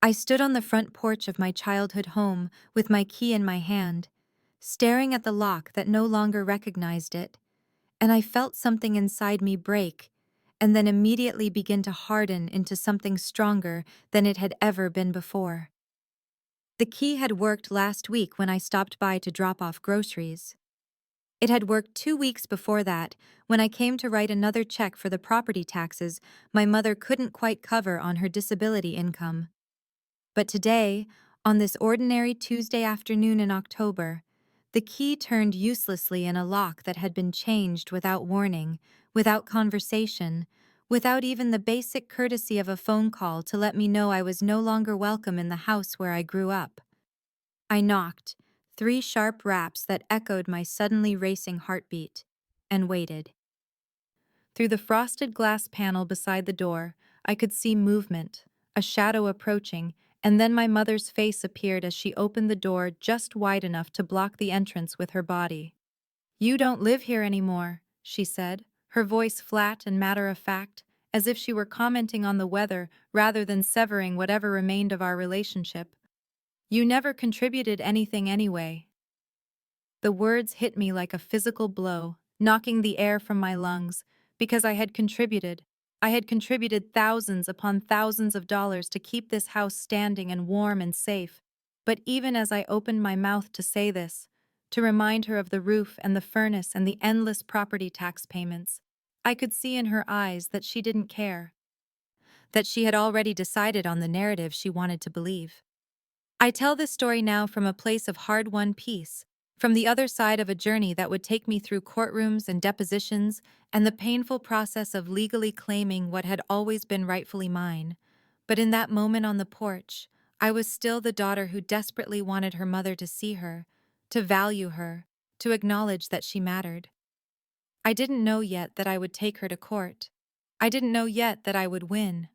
I stood on the front porch of my childhood home with my key in my hand, staring at the lock that no longer recognized it, and I felt something inside me break and then immediately begin to harden into something stronger than it had ever been before. The key had worked last week when I stopped by to drop off groceries. It had worked 2 weeks before that, when I came to write another check for the property taxes my mother couldn't quite cover on her disability income. But today, on this ordinary Tuesday afternoon in October, the key turned uselessly in a lock that had been changed without warning, without conversation, without even the basic courtesy of a phone call to let me know I was no longer welcome in the house where I grew up. I knocked, 3 sharp raps that echoed my suddenly racing heartbeat, and waited. Through the frosted glass panel beside the door, I could see movement, a shadow approaching, and then my mother's face appeared as she opened the door just wide enough to block the entrance with her body. "You don't live here anymore," she said, her voice flat and matter-of-fact, as if she were commenting on the weather rather than severing whatever remained of our relationship. "You never contributed anything anyway." The words hit me like a physical blow, knocking the air from my lungs, because I had contributed. I had contributed thousands upon thousands of dollars to keep this house standing and warm and safe. But even as I opened my mouth to say this, to remind her of the roof and the furnace and the endless property tax payments, I could see in her eyes that she didn't care, that she had already decided on the narrative she wanted to believe. I tell this story now from a place of hard-won peace, from the other side of a journey that would take me through courtrooms and depositions and the painful process of legally claiming what had always been rightfully mine. But in that moment on the porch, I was still the daughter who desperately wanted her mother to see her, to value her, to acknowledge that she mattered. I didn't know yet that I would take her to court. I didn't know yet that I would win.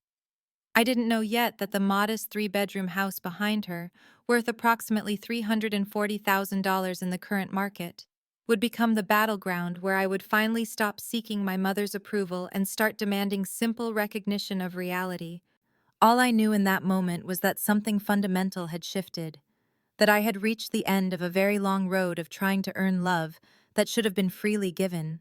I didn't know yet that the modest 3-bedroom house behind her, worth approximately $340,000 in the current market, would become the battleground where I would finally stop seeking my mother's approval and start demanding simple recognition of reality. All I knew in that moment was that something fundamental had shifted, that I had reached the end of a very long road of trying to earn love that should have been freely given,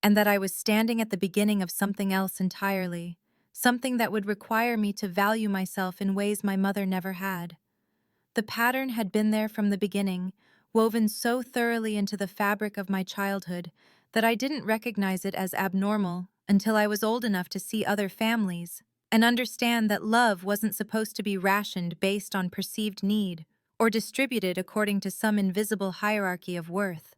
and that I was standing at the beginning of something else entirely, something that would require me to value myself in ways my mother never had. The pattern had been there from the beginning, woven so thoroughly into the fabric of my childhood that I didn't recognize it as abnormal until I was old enough to see other families and understand that love wasn't supposed to be rationed based on perceived need or distributed according to some invisible hierarchy of worth.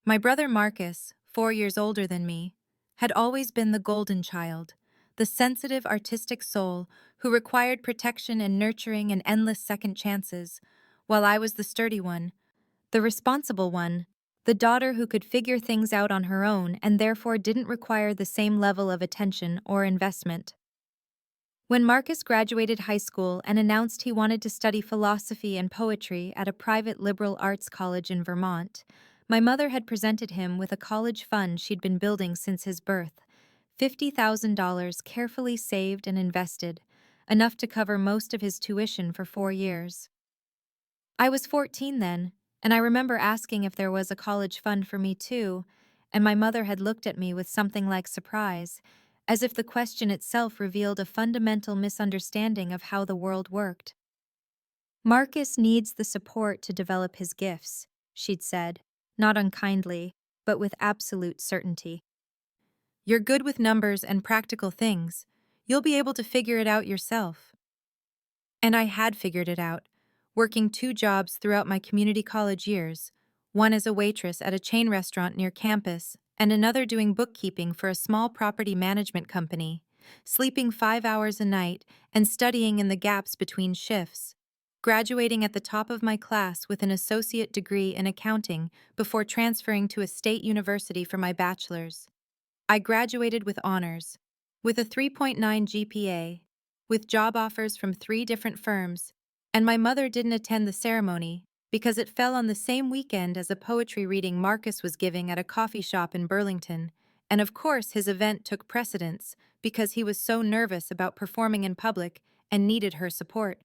My brother Marcus, 4 years older than me, had always been the golden child, the sensitive artistic soul who required protection and nurturing and endless second chances, while I was the sturdy one, the responsible one, the daughter who could figure things out on her own and therefore didn't require the same level of attention or investment. When Marcus graduated high school and announced he wanted to study philosophy and poetry at a private liberal arts college in Vermont, my mother had presented him with a college fund she'd been building since his birth, $50,000 carefully saved and invested, enough to cover most of his tuition for 4 years. I was 14 then, and I remember asking if there was a college fund for me too, and my mother had looked at me with something like surprise, as if the question itself revealed a fundamental misunderstanding of how the world worked. "Marcus needs the support to develop his gifts," she'd said, not unkindly, but with absolute certainty. "You're good with numbers and practical things. You'll be able to figure it out yourself." And I had figured it out, working 2 jobs throughout my community college years, one as a waitress at a chain restaurant near campus, and another doing bookkeeping for a small property management company, sleeping 5 hours a night and studying in the gaps between shifts, graduating at the top of my class with an associate degree in accounting before transferring to a state university for my bachelor's. I graduated with honors, with a 3.9 GPA, with job offers from 3 different firms, and my mother didn't attend the ceremony because it fell on the same weekend as a poetry reading Marcus was giving at a coffee shop in Burlington, and of course his event took precedence because he was so nervous about performing in public and needed her support.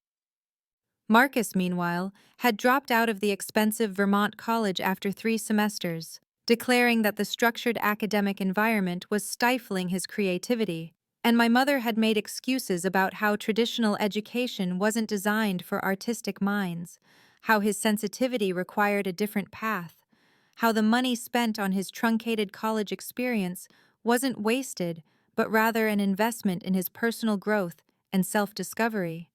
Marcus, meanwhile, had dropped out of the expensive Vermont college after 3 semesters, declaring that the structured academic environment was stifling his creativity. And my mother had made excuses about how traditional education wasn't designed for artistic minds, how his sensitivity required a different path, how the money spent on his truncated college experience wasn't wasted, but rather an investment in his personal growth and self-discovery.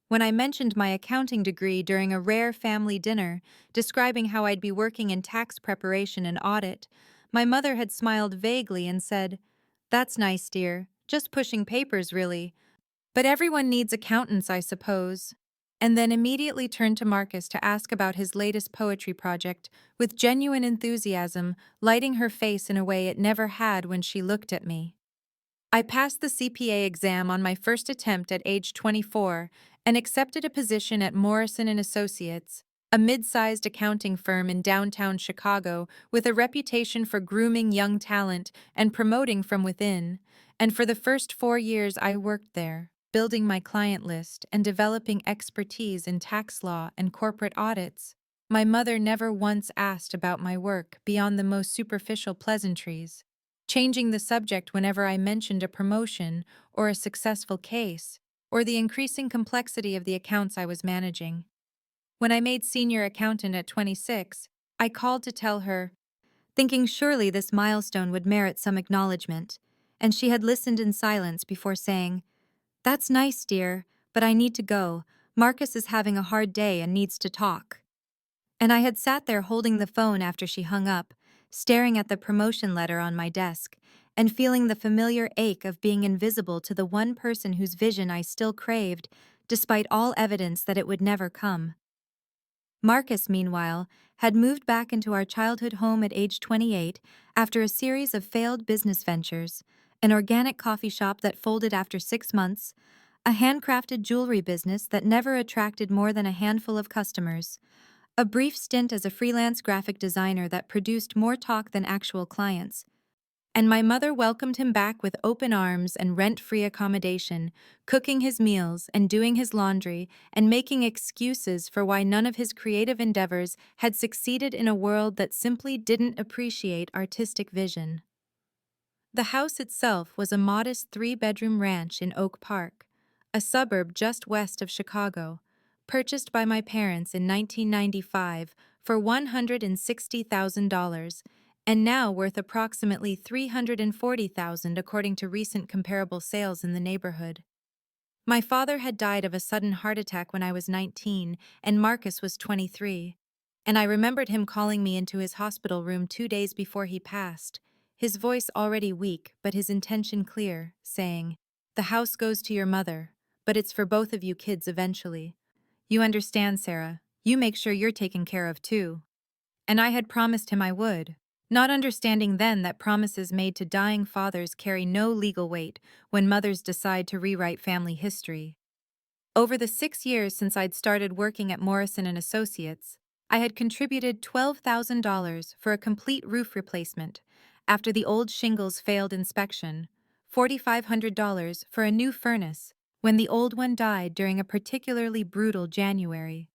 When I mentioned my accounting degree during a rare family dinner, describing how I'd be working in tax preparation and audit, my mother had smiled vaguely and said, "That's nice, dear. Just pushing papers, really. But everyone needs accountants, I suppose." And then immediately turned to Marcus to ask about his latest poetry project, with genuine enthusiasm, lighting her face in a way it never had when she looked at me. I passed the CPA exam on my first attempt at age 24 and accepted a position at Morrison and Associates, a mid-sized accounting firm in downtown Chicago with a reputation for grooming young talent and promoting from within. And for the first 4 years I worked there, building my client list and developing expertise in tax law and corporate audits. My mother never once asked about my work beyond the most superficial pleasantries, changing the subject whenever I mentioned a promotion or a successful case, or the increasing complexity of the accounts I was managing. When I made senior accountant at 26, I called to tell her, thinking surely this milestone would merit some acknowledgement, and she had listened in silence before saying, "That's nice, dear, but I need to go. Marcus is having a hard day and needs to talk." And I had sat there holding the phone after she hung up, staring at the promotion letter on my desk, and feeling the familiar ache of being invisible to the one person whose vision I still craved, despite all evidence that it would never come. Marcus, meanwhile, had moved back into our childhood home at age 28 after a series of failed business ventures, an organic coffee shop that folded after 6 months, a handcrafted jewelry business that never attracted more than a handful of customers, a brief stint as a freelance graphic designer that produced more talk than actual clients. And my mother welcomed him back with open arms and rent-free accommodation, cooking his meals and doing his laundry and making excuses for why none of his creative endeavors had succeeded in a world that simply didn't appreciate artistic vision. The house itself was a modest 3-bedroom ranch in Oak Park, a suburb just west of Chicago, purchased by my parents in 1995 for $160,000 and now worth approximately $340,000 according to recent comparable sales in the neighborhood. My father had died of a sudden heart attack when I was 19 and Marcus was 23, and I remembered him calling me into his hospital room 2 days before he passed, his voice already weak but his intention clear, saying, "The house goes to your mother, but it's for both of you kids eventually. You understand, Sarah, you make sure you're taken care of too." And I had promised him I would, not understanding then that promises made to dying fathers carry no legal weight when mothers decide to rewrite family history. Over the 6 years since I'd started working at Morrison and Associates, I had contributed $12,000 for a complete roof replacement after the old shingles failed inspection, $4,500 for a new furnace when the old one died during a particularly brutal January,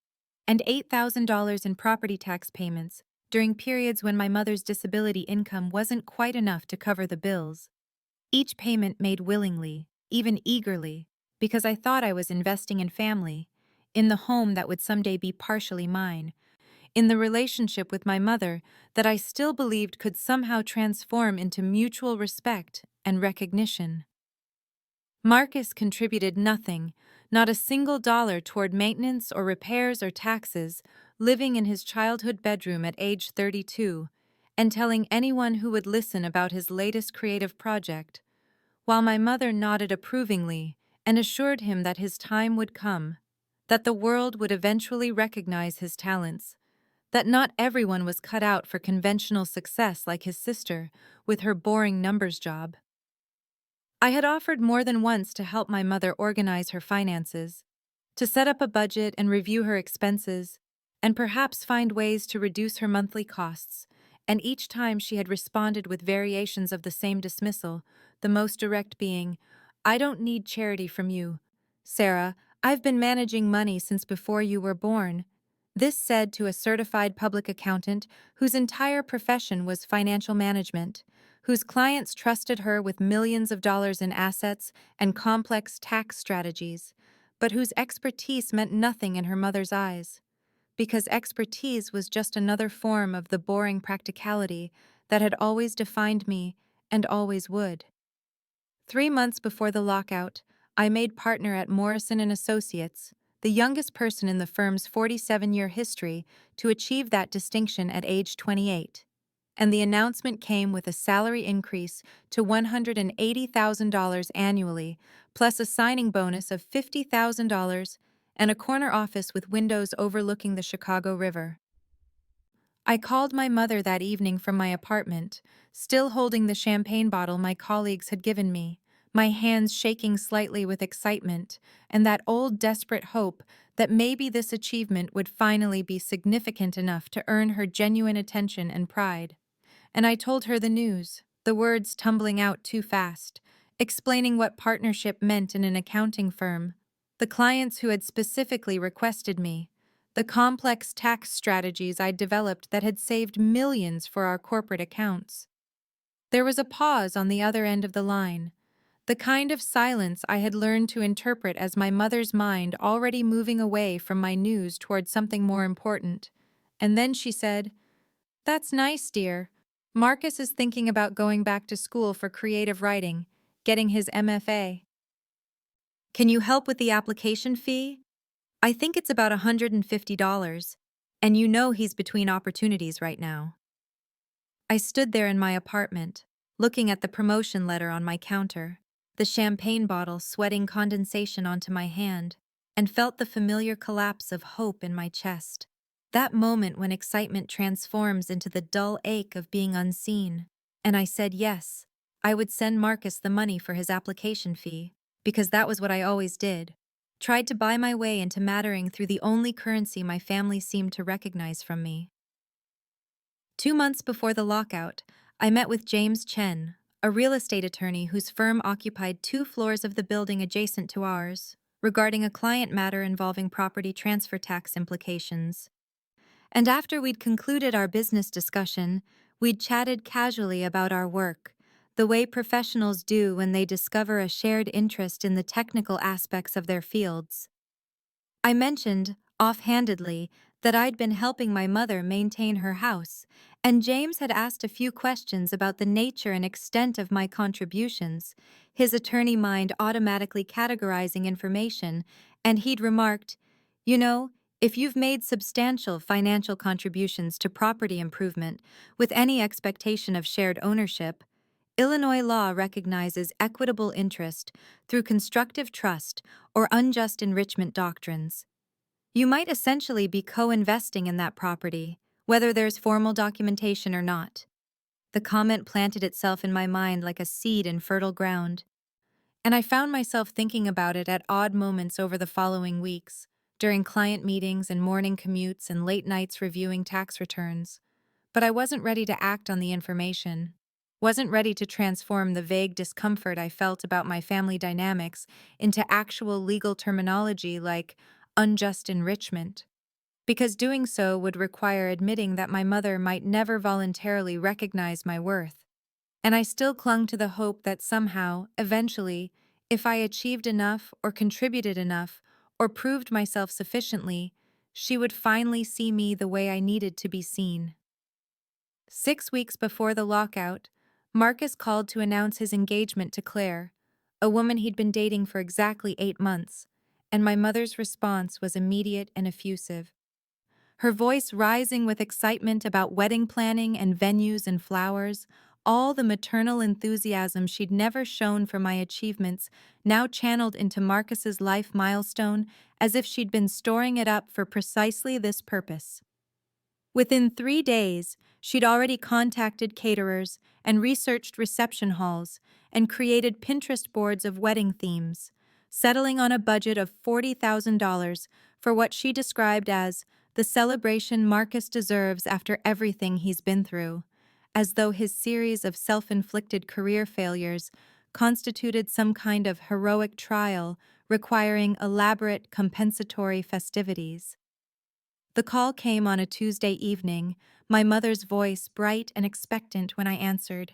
and $8,000 in property tax payments during periods when my mother's disability income wasn't quite enough to cover the bills. Each payment made willingly, even eagerly, because I thought I was investing in family, in the home that would someday be partially mine, in the relationship with my mother that I still believed could somehow transform into mutual respect and recognition. Marcus contributed nothing, not a single dollar toward maintenance or repairs or taxes, living in his childhood bedroom at age 32, and telling anyone who would listen about his latest creative project, while my mother nodded approvingly and assured him that his time would come, that the world would eventually recognize his talents, that not everyone was cut out for conventional success like his sister with her boring numbers job. I had offered more than once to help my mother organize her finances, to set up a budget and review her expenses, and perhaps find ways to reduce her monthly costs, and each time she had responded with variations of the same dismissal, the most direct being, "I don't need charity from you. Sarah, I've been managing money since before you were born. This said to a certified public accountant whose entire profession was financial management, whose clients trusted her with millions of dollars in assets and complex tax strategies, but whose expertise meant nothing in her mother's eyes, because expertise was just another form of the boring practicality that had always defined me and always would. 3 months before the lockout, I made partner at Morrison and Associates, the youngest person in the firm's 47-year history to achieve that distinction at age 28. And the announcement came with a salary increase to $180,000 annually, plus a signing bonus of $50,000 and a corner office with windows overlooking the Chicago River. I called my mother that evening from my apartment, still holding the champagne bottle my colleagues had given me, my hands shaking slightly with excitement and that old desperate hope that maybe this achievement would finally be significant enough to earn her genuine attention and pride. And I told her the news, the words tumbling out too fast, explaining what partnership meant in an accounting firm, the clients who had specifically requested me, the complex tax strategies I'd developed that had saved millions for our corporate accounts. There was a pause on the other end of the line, the kind of silence I had learned to interpret as my mother's mind already moving away from my news toward something more important. And then she said, "That's nice, dear. Marcus is thinking about going back to school for creative writing, getting his MFA. Can you help with the application fee? I think it's about $150, and you know he's between opportunities right now." I stood there in my apartment, looking at the promotion letter on my counter, the champagne bottle sweating condensation onto my hand, and felt the familiar collapse of hope in my chest. That moment when excitement transforms into the dull ache of being unseen. And I said yes, I would send Marcus the money for his application fee, because that was what I always did. Tried to buy my way into mattering through the only currency my family seemed to recognize from me. 2 months before the lockout, I met with James Chen, a real estate attorney whose firm occupied 2 floors of the building adjacent to ours, regarding a client matter involving property transfer tax implications. And after we'd concluded our business discussion, we'd chatted casually about our work, the way professionals do when they discover a shared interest in the technical aspects of their fields. I mentioned, offhandedly, that I'd been helping my mother maintain her house, and James had asked a few questions about the nature and extent of my contributions, his attorney mind automatically categorizing information, and he'd remarked, "You know, if you've made substantial financial contributions to property improvement with any expectation of shared ownership, Illinois law recognizes equitable interest through constructive trust or unjust enrichment doctrines. You might essentially be co-investing in that property, whether there's formal documentation or not." The comment planted itself in my mind like a seed in fertile ground, and I found myself thinking about it at odd moments over the following weeks, during client meetings and morning commutes and late nights reviewing tax returns. But I wasn't ready to act on the information. Wasn't ready to transform the vague discomfort I felt about my family dynamics into actual legal terminology like unjust enrichment, because doing so would require admitting that my mother might never voluntarily recognize my worth. And I still clung to the hope that somehow, eventually, if I achieved enough or contributed enough or proved myself sufficiently, she would finally see me the way I needed to be seen. 6 weeks before the lockout, Marcus called to announce his engagement to Claire, a woman he'd been dating for exactly 8 months, and my mother's response was immediate and effusive. Her voice rising with excitement about wedding planning and venues and flowers, all the maternal enthusiasm she'd never shown for my achievements now channeled into Marcus's life milestone as if she'd been storing it up for precisely this purpose. Within 3 days, she'd already contacted caterers and researched reception halls and created Pinterest boards of wedding themes, settling on a budget of $40,000 for what she described as the celebration Marcus deserves after everything he's been through, as though his series of self-inflicted career failures constituted some kind of heroic trial requiring elaborate compensatory festivities. The call came on a Tuesday evening, my mother's voice bright and expectant when I answered.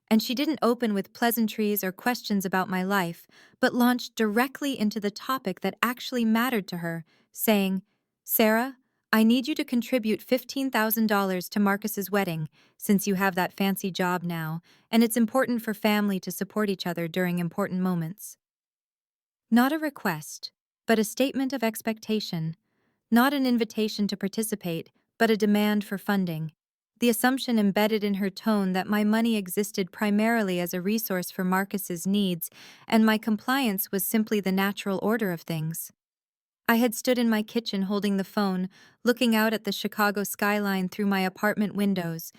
And she didn't open with pleasantries or questions about my life, but launched directly into the topic that actually mattered to her, saying, "Sarah, I need you to contribute $15,000 to Marcus's wedding, since you have that fancy job now, and it's important for family to support each other during important moments." Not a request, but a statement of expectation. Not an invitation to participate, but a demand for funding. The assumption embedded in her tone that my money existed primarily as a resource for Marcus's needs, and my compliance was simply the natural order of things. I had stood in my kitchen holding the phone, looking out at the Chicago skyline through my apartment windows,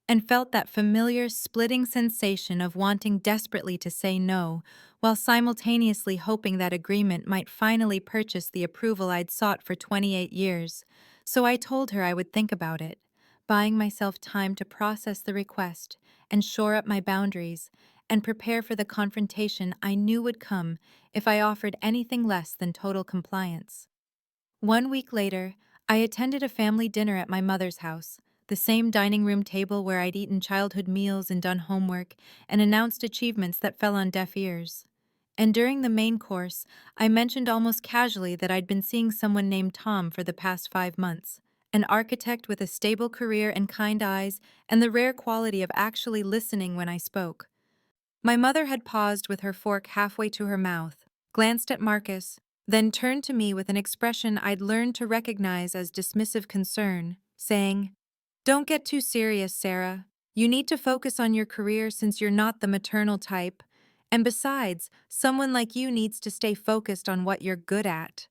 and felt that familiar splitting sensation of wanting desperately to say no, while simultaneously hoping that agreement might finally purchase the approval I'd sought for 28 years. So I told her I would think about it, buying myself time to process the request and shore up my boundaries and prepare for the confrontation I knew would come if I offered anything less than total compliance. 1 week later, I attended a family dinner at my mother's house, the same dining room table where I'd eaten childhood meals and done homework, and announced achievements that fell on deaf ears. And during the main course, I mentioned almost casually that I'd been seeing someone named Tom for the past 5 months, an architect with a stable career and kind eyes, and the rare quality of actually listening when I spoke. My mother had paused with her fork halfway to her mouth, glanced at Marcus, then turned to me with an expression I'd learned to recognize as dismissive concern, saying, "Don't get too serious, Sarah. You need to focus on your career since you're not the maternal type. And besides, someone like you needs to stay focused on what you're good at."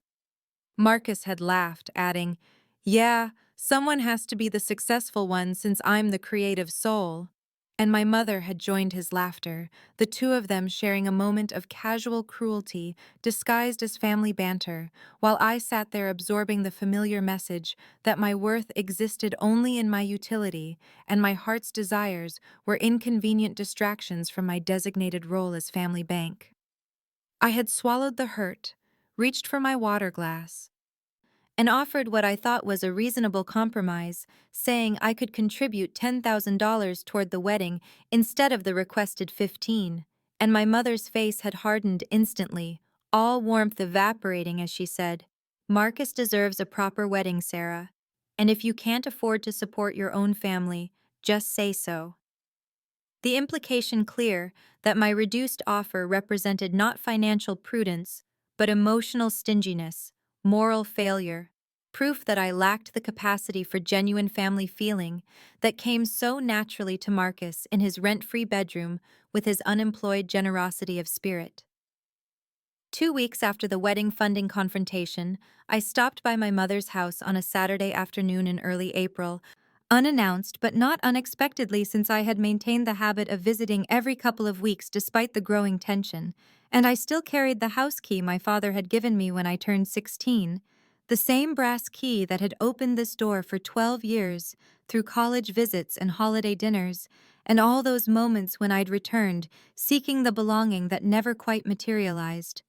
Marcus had laughed, adding, "Yeah, someone has to be the successful one since I'm the creative soul." And my mother had joined his laughter, the two of them sharing a moment of casual cruelty disguised as family banter, while I sat there absorbing the familiar message that my worth existed only in my utility and my heart's desires were inconvenient distractions from my designated role as family bank. I had swallowed the hurt, reached for my water glass, and offered what I thought was a reasonable compromise, saying I could contribute $10,000 toward the wedding instead of the requested 15, and my mother's face had hardened instantly, all warmth evaporating as she said, "Marcus deserves a proper wedding, Sarah. And if you can't afford to support your own family, just say so." The implication clear that my reduced offer represented not financial prudence, but emotional stinginess, moral failure, proof that I lacked the capacity for genuine family feeling that came so naturally to Marcus in his rent-free bedroom with his unemployed generosity of spirit. 2 weeks after the wedding funding confrontation, I stopped by my mother's house on a Saturday afternoon in early April, unannounced but not unexpectedly since I had maintained the habit of visiting every couple of weeks despite the growing tension, and I still carried the house key my father had given me when I turned 16, the same brass key that had opened this door for 12 years through college visits and holiday dinners, and all those moments when I'd returned, seeking the belonging that never quite materialized.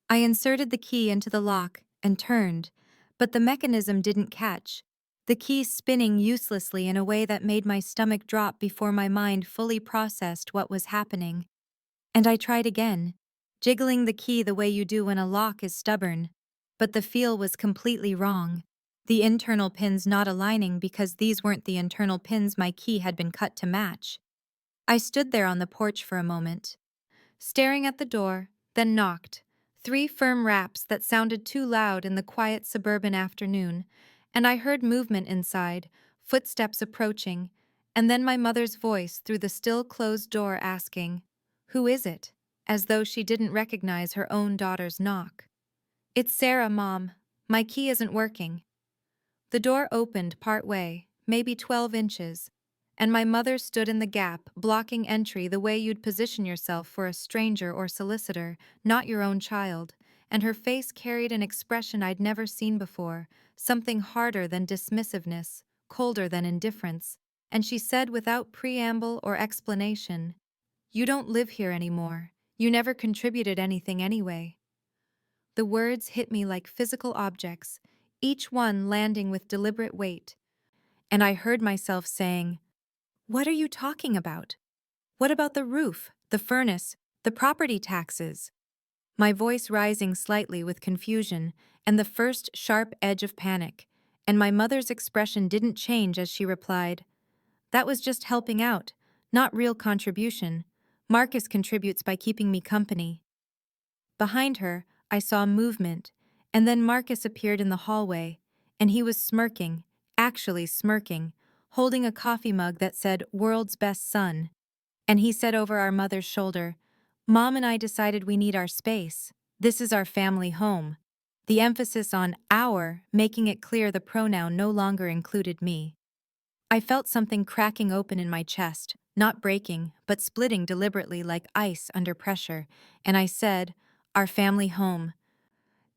I inserted the key into the lock and turned, but the mechanism didn't catch, the key spinning uselessly in a way that made my stomach drop before my mind fully processed what was happening. And I tried again, jiggling the key the way you do when a lock is stubborn, but the feel was completely wrong. The internal pins not aligning because these weren't the internal pins my key had been cut to match. I stood there on the porch for a moment, staring at the door, then knocked. 3 firm raps that sounded too loud in the quiet suburban afternoon, and I heard movement inside, footsteps approaching, and then my mother's voice through the still closed door asking, "Who is it?" as though she didn't recognize her own daughter's knock. "It's Sarah, Mom. My key isn't working." The door opened part way, maybe 12 inches, and my mother stood in the gap, blocking entry the way you'd position yourself for a stranger or solicitor, not your own child, and her face carried an expression I'd never seen before, something harder than dismissiveness, colder than indifference, and she said without preamble or explanation, "You don't live here anymore. You never contributed anything anyway." The words hit me like physical objects, each one landing with deliberate weight, and I heard myself saying, "What are you talking about? What about the roof, the furnace, the property taxes?" My voice rising slightly with confusion and the first sharp edge of panic, and my mother's expression didn't change as she replied, "That was just helping out, not real contribution. Marcus contributes by keeping me company." Behind her, I saw movement, and then Marcus appeared in the hallway, and he was smirking, actually smirking, holding a coffee mug that said "World's Best Son." And he said over our mother's shoulder, "Mom and I decided we need our space. This is our family home." The emphasis on "our," making it clear the pronoun no longer included me. I felt something cracking open in my chest, not breaking, but splitting deliberately like ice under pressure, and I said, "Our family home."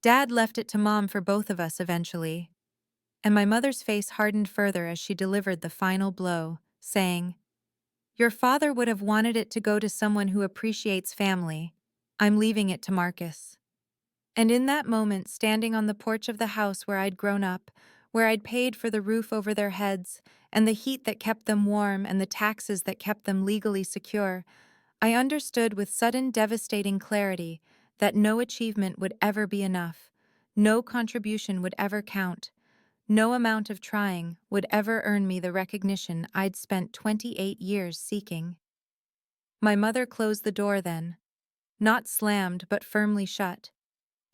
Dad left it to Mom for both of us eventually. And my mother's face hardened further as she delivered the final blow, saying, "Your father would have wanted it to go to someone who appreciates family. I'm leaving it to Marcus." And in that moment, standing on the porch of the house where I'd grown up, where I'd paid for the roof over their heads, and the heat that kept them warm and the taxes that kept them legally secure, I understood with sudden devastating clarity that no achievement would ever be enough, no contribution would ever count, no amount of trying would ever earn me the recognition I'd spent 28 years seeking. My mother closed the door then, not slammed but firmly shut,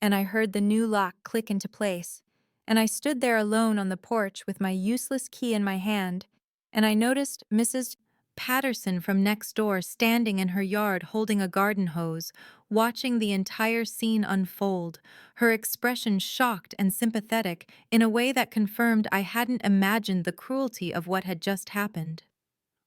and I heard the new lock click into place, and I stood there alone on the porch with my useless key in my hand, and I noticed Mrs. Patterson from next door standing in her yard holding a garden hose, watching the entire scene unfold, her expression shocked and sympathetic in a way that confirmed I hadn't imagined the cruelty of what had just happened.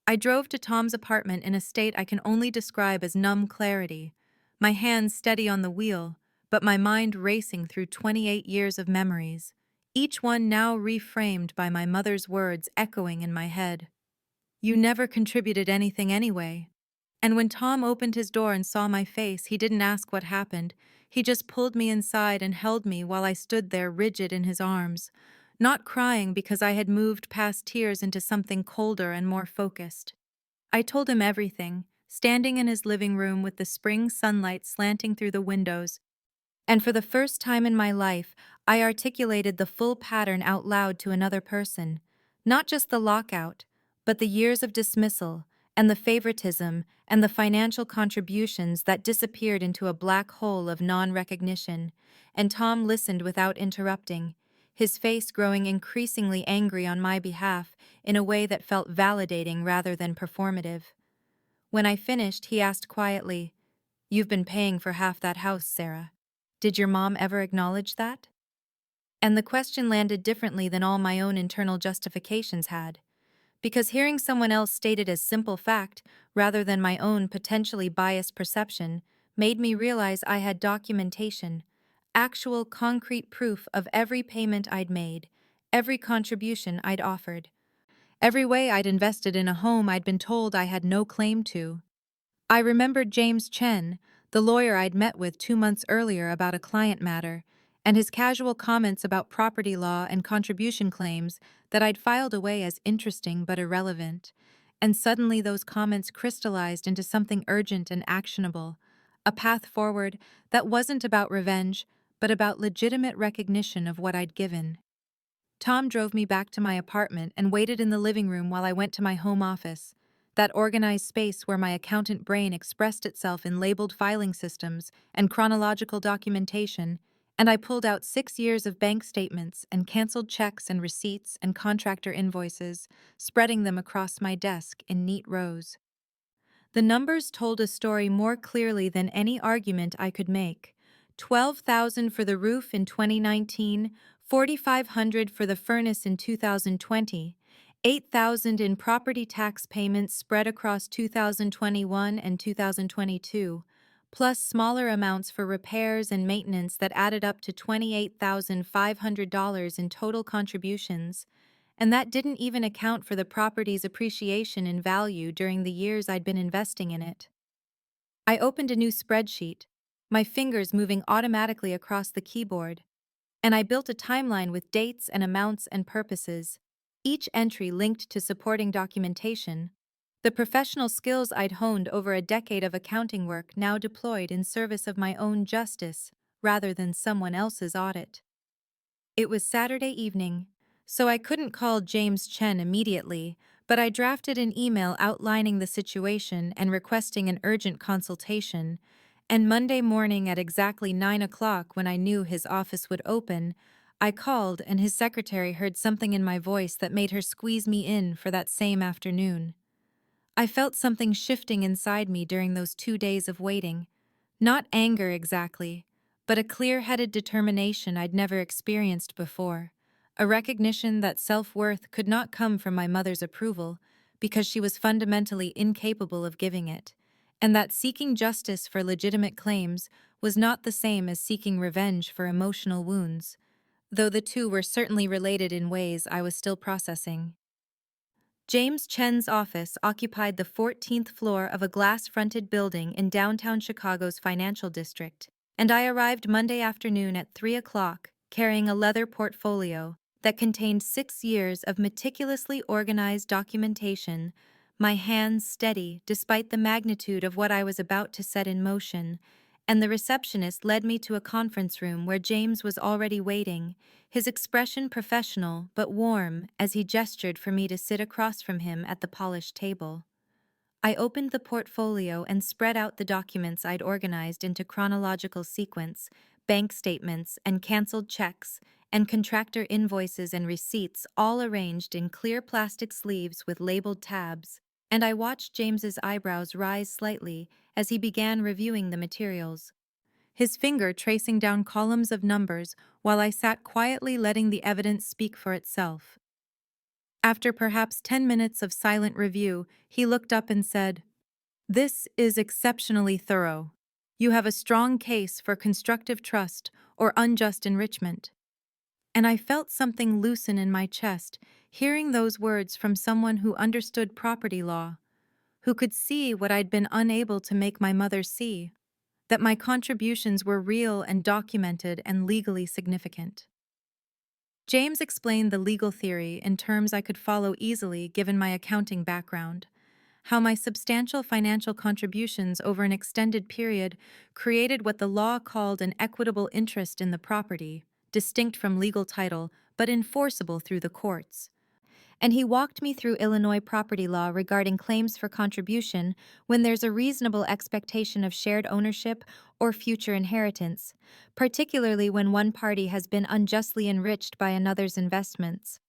I drove to Tom's apartment in a state I can only describe as numb clarity, my hands steady on the wheel, but my mind racing through 28 years of memories, each one now reframed by my mother's words echoing in my head. "You never contributed anything anyway." And when Tom opened his door and saw my face, he didn't ask what happened. He just pulled me inside and held me while I stood there rigid in his arms, not crying because I had moved past tears into something colder and more focused. I told him everything, standing in his living room with the spring sunlight slanting through the windows, and for the first time in my life, I articulated the full pattern out loud to another person, not just the lockout, but the years of dismissal, and the favoritism, and the financial contributions that disappeared into a black hole of non-recognition, and Tom listened without interrupting, his face growing increasingly angry on my behalf in a way that felt validating rather than performative. When I finished, he asked quietly, "You've been paying for half that house, Sarah. Did your mom ever acknowledge that?" And the question landed differently than all my own internal justifications had, because hearing someone else state it as simple fact, rather than my own potentially biased perception, made me realize I had documentation, actual concrete proof of every payment I'd made, every contribution I'd offered, every way I'd invested in a home I'd been told I had no claim to. I remembered James Chen, the lawyer I'd met with 2 months earlier about a client matter, and his casual comments about property law and contribution claims that I'd filed away as interesting but irrelevant. And suddenly those comments crystallized into something urgent and actionable, a path forward that wasn't about revenge, but about legitimate recognition of what I'd given. Tom drove me back to my apartment and waited in the living room while I went to my home office, that organized space where my accountant brain expressed itself in labeled filing systems and chronological documentation, and I pulled out 6 years of bank statements and canceled checks and receipts and contractor invoices, spreading them across my desk in neat rows. The numbers told a story more clearly than any argument I could make. 12,000 for the roof in 2019, 4,500 for the furnace in 2020, 8,000 in property tax payments spread across 2021 and 2022, plus smaller amounts for repairs and maintenance that added up to $28,500 in total contributions. And that didn't even account for the property's appreciation in value during the years I'd been investing in it. I opened a new spreadsheet, my fingers moving automatically across the keyboard, and I built a timeline with dates and amounts and purposes, each entry linked to supporting documentation, the professional skills I'd honed over a decade of accounting work now deployed in service of my own justice rather than someone else's audit. It was Saturday evening, so I couldn't call James Chen immediately, but I drafted an email outlining the situation and requesting an urgent consultation, and Monday morning at exactly 9 o'clock, when I knew his office would open, I called and his secretary heard something in my voice that made her squeeze me in for that same afternoon. I felt something shifting inside me during those 2 days of waiting. Not anger exactly, but a clear-headed determination I'd never experienced before. A recognition that self-worth could not come from my mother's approval, because she was fundamentally incapable of giving it, and that seeking justice for legitimate claims was not the same as seeking revenge for emotional wounds, though the two were certainly related in ways I was still processing. James Chen's office occupied the 14th floor of a glass-fronted building in downtown Chicago's financial district, and I arrived Monday afternoon at 3 o'clock, carrying a leather portfolio that contained 6 years of meticulously organized documentation, my hands steady despite the magnitude of what I was about to set in motion, and the receptionist led me to a conference room where James was already waiting, his expression professional but warm as he gestured for me to sit across from him at the polished table. I opened the portfolio and spread out the documents I'd organized into chronological sequence: bank statements and canceled checks, and contractor invoices and receipts, all arranged in clear plastic sleeves with labeled tabs, and I watched James's eyebrows rise slightly as he began reviewing the materials, his finger tracing down columns of numbers while I sat quietly letting the evidence speak for itself. After perhaps 10 minutes of silent review, he looked up and said, "This is exceptionally thorough. You have a strong case for constructive trust or unjust enrichment." And I felt something loosen in my chest, hearing those words from someone who understood property law, who could see what I'd been unable to make my mother see, that my contributions were real and documented and legally significant. James explained the legal theory in terms I could follow easily given my accounting background, how my substantial financial contributions over an extended period created what the law called an equitable interest in the property, distinct from legal title but enforceable through the courts. And he walked me through Illinois property law regarding claims for contribution when there's a reasonable expectation of shared ownership or future inheritance, particularly when one party has been unjustly enriched by another's investments.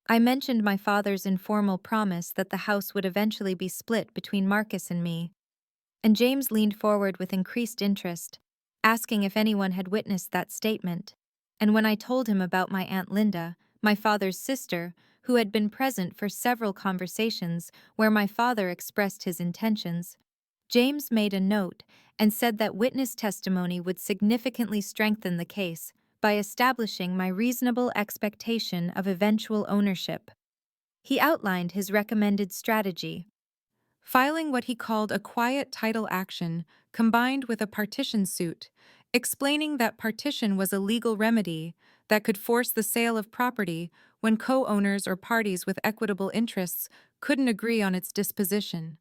I mentioned my father's informal promise that the house would eventually be split between Marcus and me, and James leaned forward with increased interest, asking if anyone had witnessed that statement. And when I told him about my Aunt Linda, my father's sister, who had been present for several conversations where my father expressed his intentions, James made a note and said that witness testimony would significantly strengthen the case by establishing my reasonable expectation of eventual ownership. He outlined his recommended strategy: filing what he called a quiet title action combined with a partition suit, explaining that partition was a legal remedy that could force the sale of property when co-owners or parties with equitable interests couldn't agree on its disposition.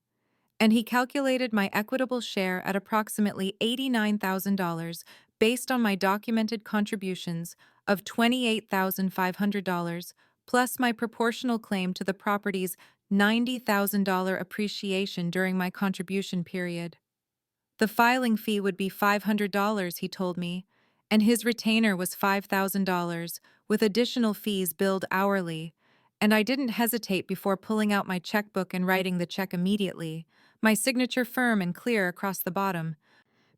And he calculated my equitable share at approximately $89,000 based on my documented contributions of $28,500 plus my proportional claim to the property's $90,000 appreciation during my contribution period. The filing fee would be $500, he told me, and his retainer was $5,000, with additional fees billed hourly, and I didn't hesitate before pulling out my checkbook and writing the check immediately, my signature firm and clear across the bottom,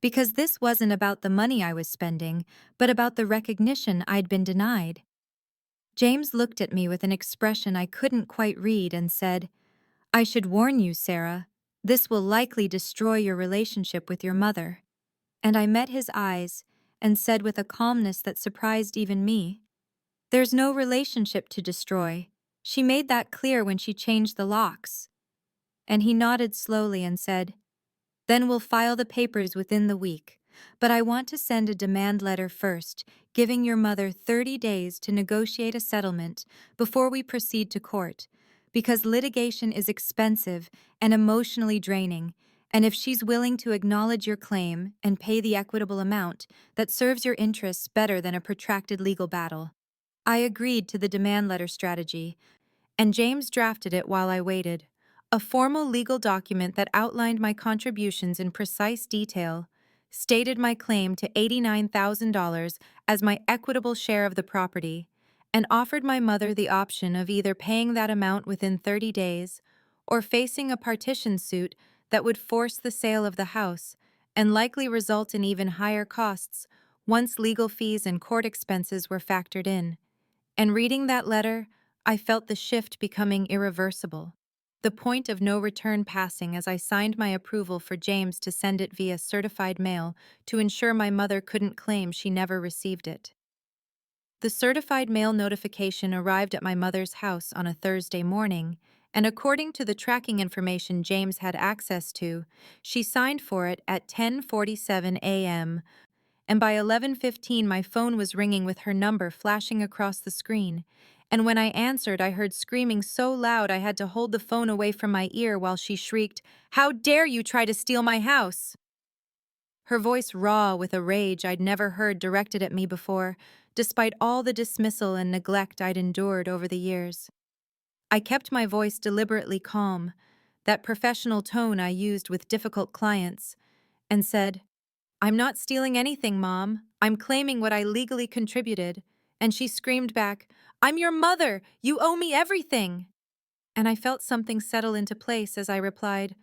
because this wasn't about the money I was spending, but about the recognition I'd been denied. James looked at me with an expression I couldn't quite read and said, "I should warn you, Sarah. This will likely destroy your relationship with your mother." And I met his eyes and said with a calmness that surprised even me, "There's no relationship to destroy. She made that clear when she changed the locks." And he nodded slowly and said, "Then we'll file the papers within the week. but I want to send a demand letter first, giving your mother 30 days to negotiate a settlement before we proceed to court, because litigation is expensive and emotionally draining, and if she's willing to acknowledge your claim and pay the equitable amount, that serves your interests better than a protracted legal battle. I agreed to the demand letter strategy, and James drafted it while I waited. A formal legal document that outlined my contributions in precise detail, stated my claim to $89,000 as my equitable share of the property, and offered my mother the option of either paying that amount within 30 days or facing a partition suit that would force the sale of the house and likely result in even higher costs once legal fees and court expenses were factored in. And reading that letter, I felt the shift becoming irreversible. The point of no return passing as I signed my approval for James to send it via certified mail to ensure my mother couldn't claim she never received it. The certified mail notification arrived at my mother's house on a Thursday morning, and according to the tracking information James had access to, she signed for it at 10:47 a.m., and by 11:15 my phone was ringing with her number flashing across the screen, and when I answered I heard screaming so loud I had to hold the phone away from my ear while she shrieked, "How dare you try to steal my house!" Her voice raw with a rage I'd never heard directed at me before, despite all the dismissal and neglect I'd endured over the years. I kept my voice deliberately calm, that professional tone I used with difficult clients, and said, "I'm not stealing anything, Mom. I'm claiming what I legally contributed." And she screamed back, "I'm your mother! You owe me everything!" And I felt something settle into place as I replied,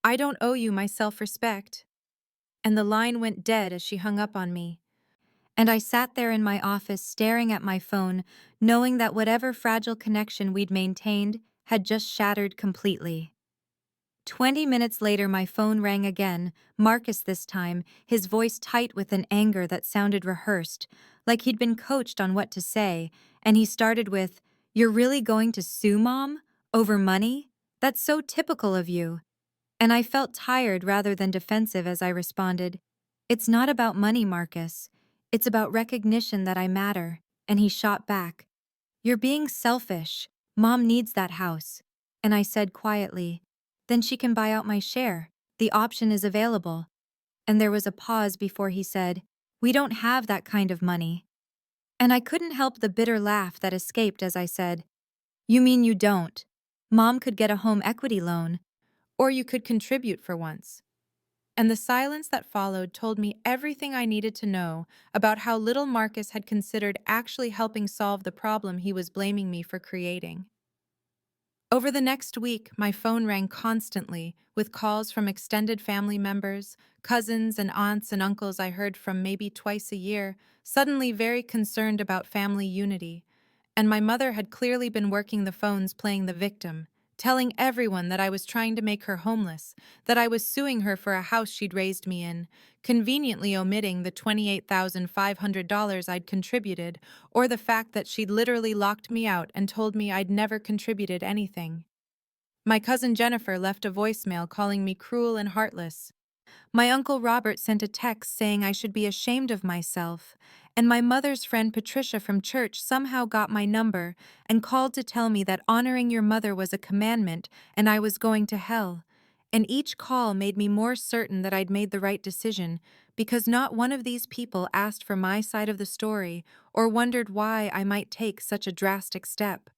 "I don't owe you my self-respect." And the line went dead as she hung up on me. And I sat there in my office staring at my phone, knowing that whatever fragile connection we'd maintained had just shattered completely. 20 minutes later, my phone rang again, Marcus this time, his voice tight with an anger that sounded rehearsed, like he'd been coached on what to say, and he started with, "You're really going to sue, Mom? Over money? That's so typical of you." And I felt tired rather than defensive as I responded, "It's not about money, Marcus. It's about recognition that I matter." And he shot back, "You're being selfish. Mom needs that house." And I said quietly, "Then she can buy out my share. The option is available." And there was a pause before he said, "We don't have that kind of money." And I couldn't help the bitter laugh that escaped as I said, "You mean you don't? Mom could get a home equity loan, or you could contribute for once." And the silence that followed told me everything I needed to know about how little Marcus had considered actually helping solve the problem he was blaming me for creating. Over the next week, my phone rang constantly with calls from extended family members, cousins and aunts and uncles I heard from maybe twice a year, suddenly very concerned about family unity. And my mother had clearly been working the phones playing the victim, telling everyone that I was trying to make her homeless, that I was suing her for a house she'd raised me in, conveniently omitting the $28,500 I'd contributed, or the fact that she'd literally locked me out and told me I'd never contributed anything. My cousin Jennifer left a voicemail calling me cruel and heartless. My Uncle Robert sent a text saying I should be ashamed of myself, and my mother's friend Patricia from church somehow got my number and called to tell me that honoring your mother was a commandment and I was going to hell. And each call made me more certain that I'd made the right decision, because not one of these people asked for my side of the story or wondered why I might take such a drastic step.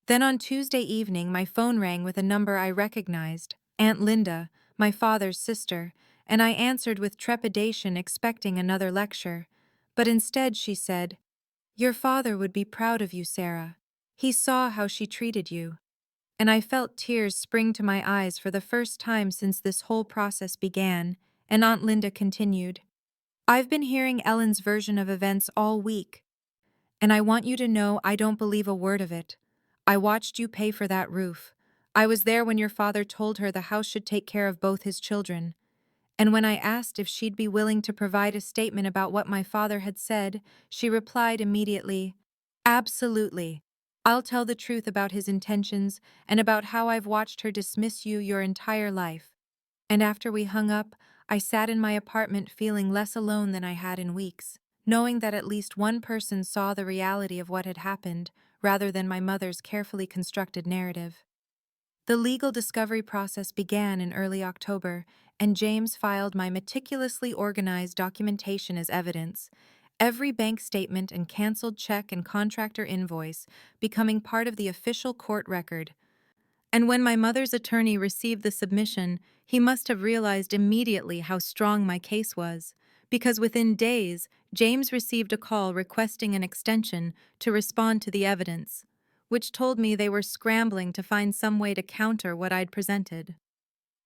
Then on Tuesday evening, my phone rang with a number I recognized, Aunt Linda, my father's sister, and I answered with trepidation, expecting another lecture. But instead she said, "Your father would be proud of you, Sarah. He saw how she treated you." And I felt tears spring to my eyes for the first time since this whole process began, and Aunt Linda continued, "I've been hearing Ellen's version of events all week, and I want you to know I don't believe a word of it. I watched you pay for that roof. I was there when your father told her the house should take care of both his children. And when I asked if she'd be willing to provide a statement about what my father had said, she replied immediately, 'Absolutely. I'll tell the truth about his intentions and about how I've watched her dismiss you your entire life.' And after we hung up, I sat in my apartment feeling less alone than I had in weeks, knowing that at least one person saw the reality of what had happened, rather than my mother's carefully constructed narrative. The legal discovery process began in early October, and James filed my meticulously organized documentation as evidence, every bank statement and canceled check and contractor invoice becoming part of the official court record. And when my mother's attorney received the submission, he must have realized immediately how strong my case was, because within days, James received a call requesting an extension to respond to the evidence, which told me they were scrambling to find some way to counter what I'd presented.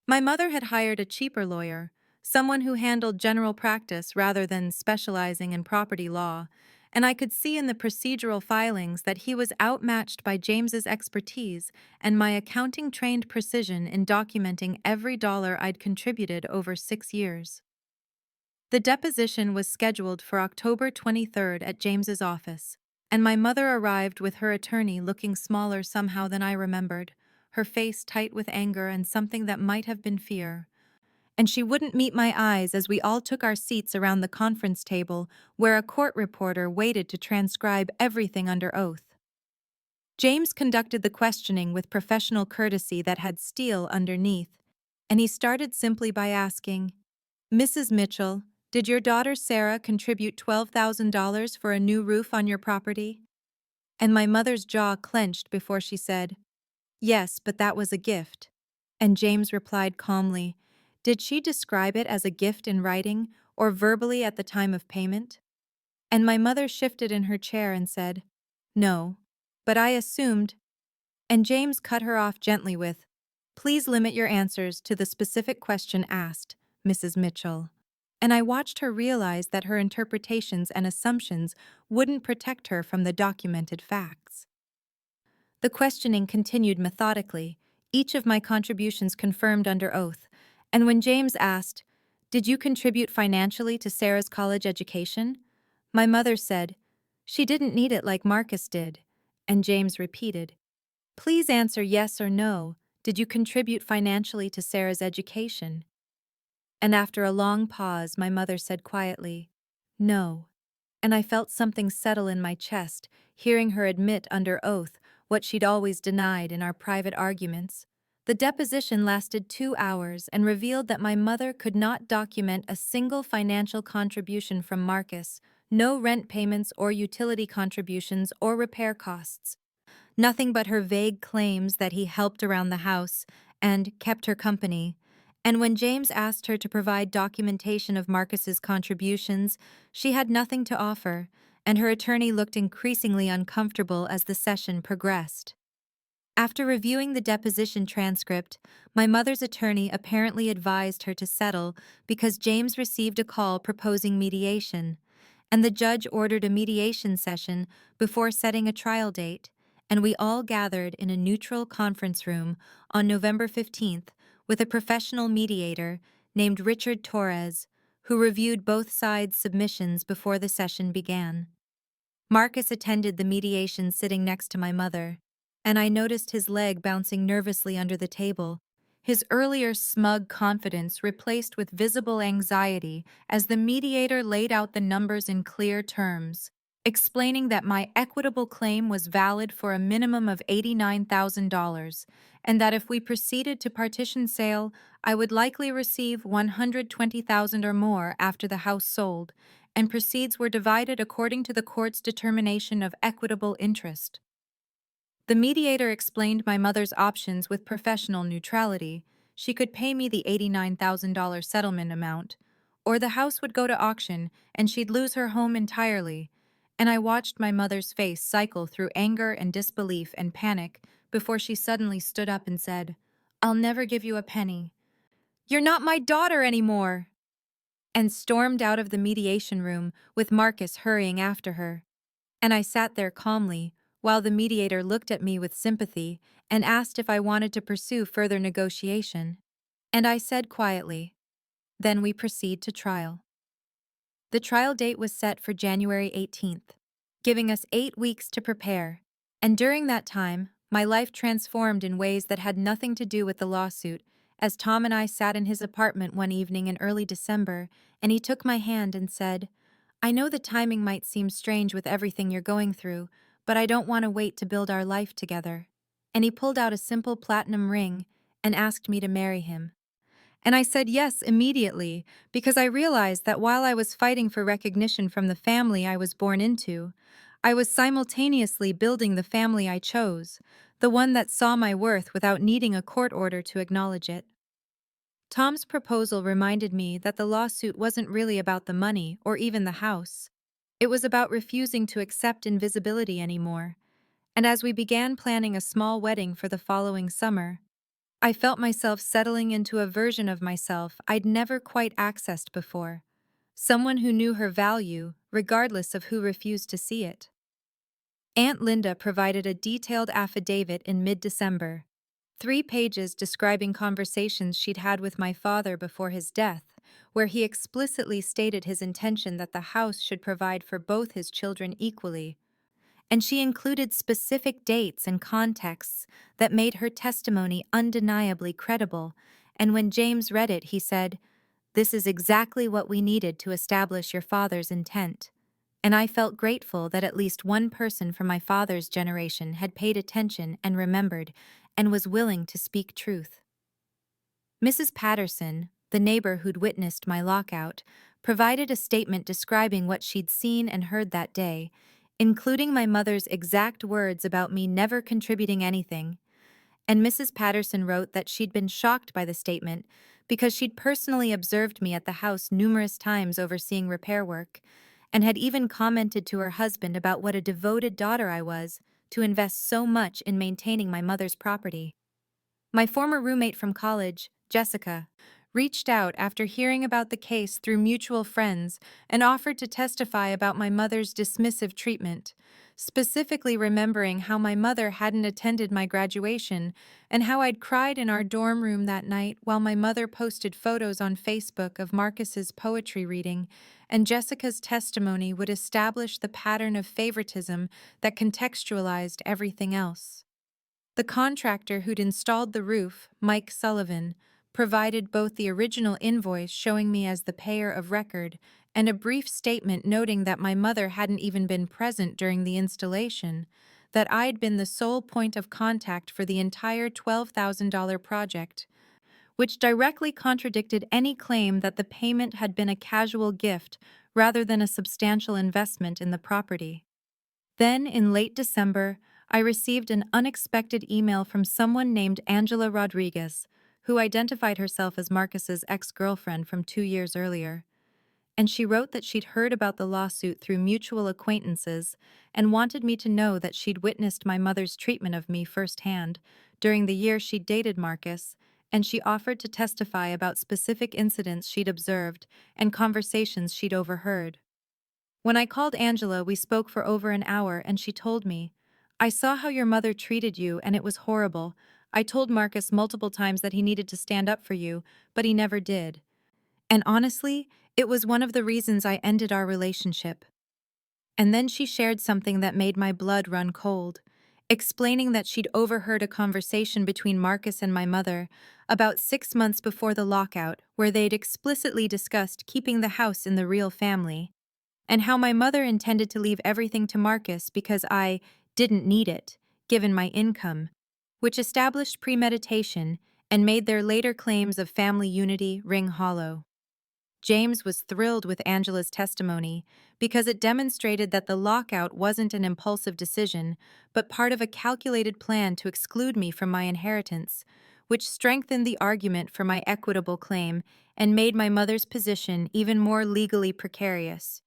My mother had hired a cheaper lawyer, someone who handled general practice rather than specializing in property law, and I could see in the procedural filings that he was outmatched by James's expertise and my accounting-trained precision in documenting every dollar I'd contributed over 6 years. The deposition was scheduled for October 23rd at James's office, and my mother arrived with her attorney looking smaller somehow than I remembered, her face tight with anger and something that might have been fear. And she wouldn't meet my eyes as we all took our seats around the conference table where a court reporter waited to transcribe everything under oath. James conducted the questioning with professional courtesy that had steel underneath, and he started simply by asking, "Mrs. Mitchell, did your daughter Sarah contribute $12,000 for a new roof on your property?" And my mother's jaw clenched before she said, "Yes, but that was a gift." And James replied calmly, "Did she describe it as a gift in writing or verbally at the time of payment?" And my mother shifted in her chair and said, "No, but I assumed." And James cut her off gently with, "Please limit your answers to the specific question asked, Mrs. Mitchell." And I watched her realize that her interpretations and assumptions wouldn't protect her from the documented facts. The questioning continued methodically, each of my contributions confirmed under oath, and when James asked, "Did you contribute financially to Sarah's college education?" My mother said, "She didn't need it like Marcus did," and James repeated, "Please answer yes or no. Did you contribute financially to Sarah's education?" And after a long pause, my mother said quietly, "No." And I felt something settle in my chest, hearing her admit under oath what she'd always denied in our private arguments. The deposition lasted 2 hours and revealed that my mother could not document a single financial contribution from Marcus, no rent payments or utility contributions or repair costs. Nothing but her vague claims that he helped around the house and kept her company. And when James asked her to provide documentation of Marcus's contributions, she had nothing to offer, and her attorney looked increasingly uncomfortable as the session progressed. After reviewing the deposition transcript, my mother's attorney apparently advised her to settle because James received a call proposing mediation, and the judge ordered a mediation session before setting a trial date, and we all gathered in a neutral conference room on November 15th with a professional mediator named Richard Torres, who reviewed both sides' submissions before the session began. Marcus attended the mediation sitting next to my mother, and I noticed his leg bouncing nervously under the table, his earlier smug confidence replaced with visible anxiety as the mediator laid out the numbers in clear terms, explaining that my equitable claim was valid for a minimum of $89,000, and that if we proceeded to partition sale, I would likely receive $120,000 or more after the house sold, and proceeds were divided according to the court's determination of equitable interest. The mediator explained my mother's options with professional neutrality. She could pay me the $89,000 settlement amount, or the house would go to auction and she'd lose her home entirely. And I watched my mother's face cycle through anger and disbelief and panic before she suddenly stood up and said, "I'll never give you a penny. You're not my daughter anymore!" And stormed out of the mediation room with Marcus hurrying after her. And I sat there calmly, while the mediator looked at me with sympathy and asked if I wanted to pursue further negotiation. And I said quietly, "Then we proceed to trial." The trial date was set for January 18th, giving us 8 weeks to prepare. And during that time, my life transformed in ways that had nothing to do with the lawsuit, as Tom and I sat in his apartment one evening in early December, and he took my hand and said, "I know the timing might seem strange with everything you're going through, but I don't want to wait to build our life together." And he pulled out a simple platinum ring and asked me to marry him. And I said yes immediately, because I realized that while I was fighting for recognition from the family I was born into, I was simultaneously building the family I chose, the one that saw my worth without needing a court order to acknowledge it. Tom's proposal reminded me that the lawsuit wasn't really about the money or even the house. It was about refusing to accept invisibility anymore. And as we began planning a small wedding for the following summer, I felt myself settling into a version of myself I'd never quite accessed before. Someone who knew her value, regardless of who refused to see it. Aunt Linda provided a detailed affidavit in mid-December, 3 pages describing conversations she'd had with my father before his death, where he explicitly stated his intention that the house should provide for both his children equally. And she included specific dates and contexts that made her testimony undeniably credible, and when James read it, he said, "This is exactly what we needed to establish your father's intent." And I felt grateful that at least one person from my father's generation had paid attention and remembered, and was willing to speak truth. Mrs. Patterson, the neighbor who'd witnessed my lockout, provided a statement describing what she'd seen and heard that day, including my mother's exact words about me never contributing anything. And Mrs. Patterson wrote that she'd been shocked by the statement because she'd personally observed me at the house numerous times overseeing repair work, and had even commented to her husband about what a devoted daughter I was to invest so much in maintaining my mother's property. My former roommate from college, Jessica, reached out after hearing about the case through mutual friends and offered to testify about my mother's dismissive treatment, specifically remembering how my mother hadn't attended my graduation and how I'd cried in our dorm room that night while my mother posted photos on Facebook of Marcus's poetry reading, and Jessica's testimony would establish the pattern of favoritism that contextualized everything else. The contractor who'd installed the roof, Mike Sullivan, provided both the original invoice showing me as the payer of record and a brief statement noting that my mother hadn't even been present during the installation, that I'd been the sole point of contact for the entire $12,000 project, which directly contradicted any claim that the payment had been a casual gift rather than a substantial investment in the property. Then, in late December, I received an unexpected email from someone named Angela Rodriguez, who identified herself as Marcus's ex-girlfriend from 2 years earlier. And she wrote that she'd heard about the lawsuit through mutual acquaintances and wanted me to know that she'd witnessed my mother's treatment of me firsthand during the year she'd dated Marcus, and she offered to testify about specific incidents she'd observed and conversations she'd overheard. When I called Angela, we spoke for over an hour, and she told me, "I saw how your mother treated you, and it was horrible. I told Marcus multiple times that he needed to stand up for you, but he never did. And honestly, it was one of the reasons I ended our relationship." And then she shared something that made my blood run cold, explaining that she'd overheard a conversation between Marcus and my mother about 6 months before the lockout, where they'd explicitly discussed keeping the house in the real family, and how my mother intended to leave everything to Marcus because I didn't need it, given my income, which established premeditation and made their later claims of family unity ring hollow. James was thrilled with Angela's testimony because it demonstrated that the lockout wasn't an impulsive decision, but part of a calculated plan to exclude me from my inheritance, which strengthened the argument for my equitable claim and made my mother's position even more legally precarious.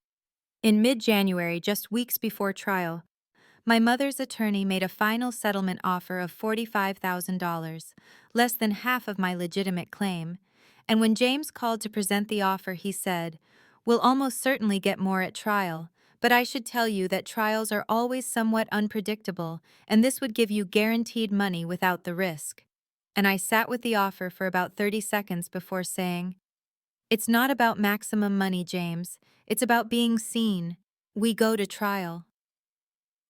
In mid-January, just weeks before trial, my mother's attorney made a final settlement offer of $45,000, less than half of my legitimate claim, and when James called to present the offer, he said, "We'll almost certainly get more at trial, but I should tell you that trials are always somewhat unpredictable, and this would give you guaranteed money without the risk." And I sat with the offer for about 30 seconds before saying, "It's not about maximum money, James. It's about being seen. We go to trial."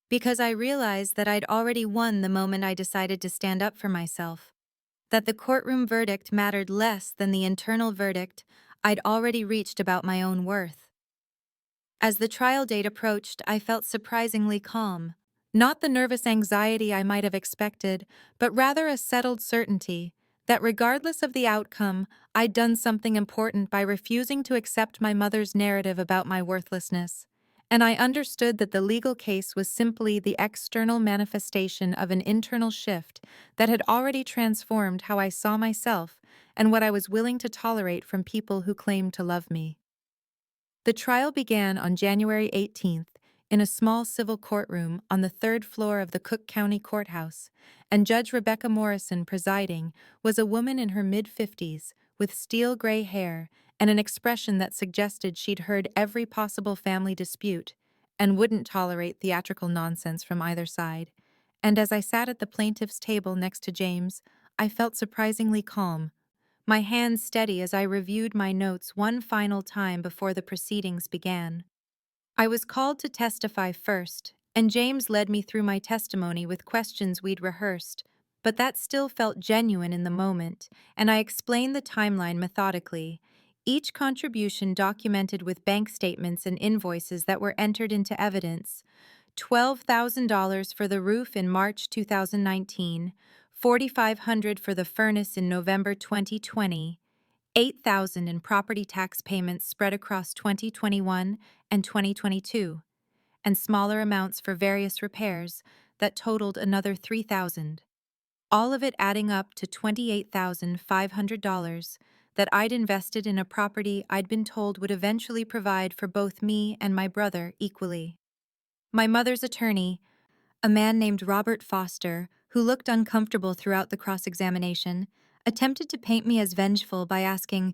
Because I realized that I'd already won the moment I decided to stand up for myself. that the courtroom verdict mattered less than the internal verdict I'd already reached about my own worth. As the trial date approached, I felt surprisingly calm. Not the nervous anxiety I might have expected, but rather a settled certainty that regardless of the outcome, I'd done something important by refusing to accept my mother's narrative about my worthlessness. And I understood that the legal case was simply the external manifestation of an internal shift that had already transformed how I saw myself and what I was willing to tolerate from people who claimed to love me. The trial began on January 18th in a small civil courtroom on the third floor of the Cook County Courthouse, and Judge Rebecca Morrison presiding was a woman in her mid-50s with steel gray hair and an expression that suggested she'd heard every possible family dispute and wouldn't tolerate theatrical nonsense from either side. And as I sat at the plaintiff's table next to James, I felt surprisingly calm, my hands steady as I reviewed my notes one final time before the proceedings began. I was called to testify first, and James led me through my testimony with questions we'd rehearsed, but that still felt genuine in the moment, and I explained the timeline methodically, each contribution documented with bank statements and invoices that were entered into evidence. $12,000 for the roof in March 2019, $4,500 for the furnace in November 2020, $8,000 in property tax payments spread across 2021 and 2022, and smaller amounts for various repairs that totaled another $3,000. All of it adding up to $28,500 that I'd invested in a property I'd been told would eventually provide for both me and my brother equally. My mother's attorney, a man named Robert Foster, who looked uncomfortable throughout the cross-examination, attempted to paint me as vengeful by asking,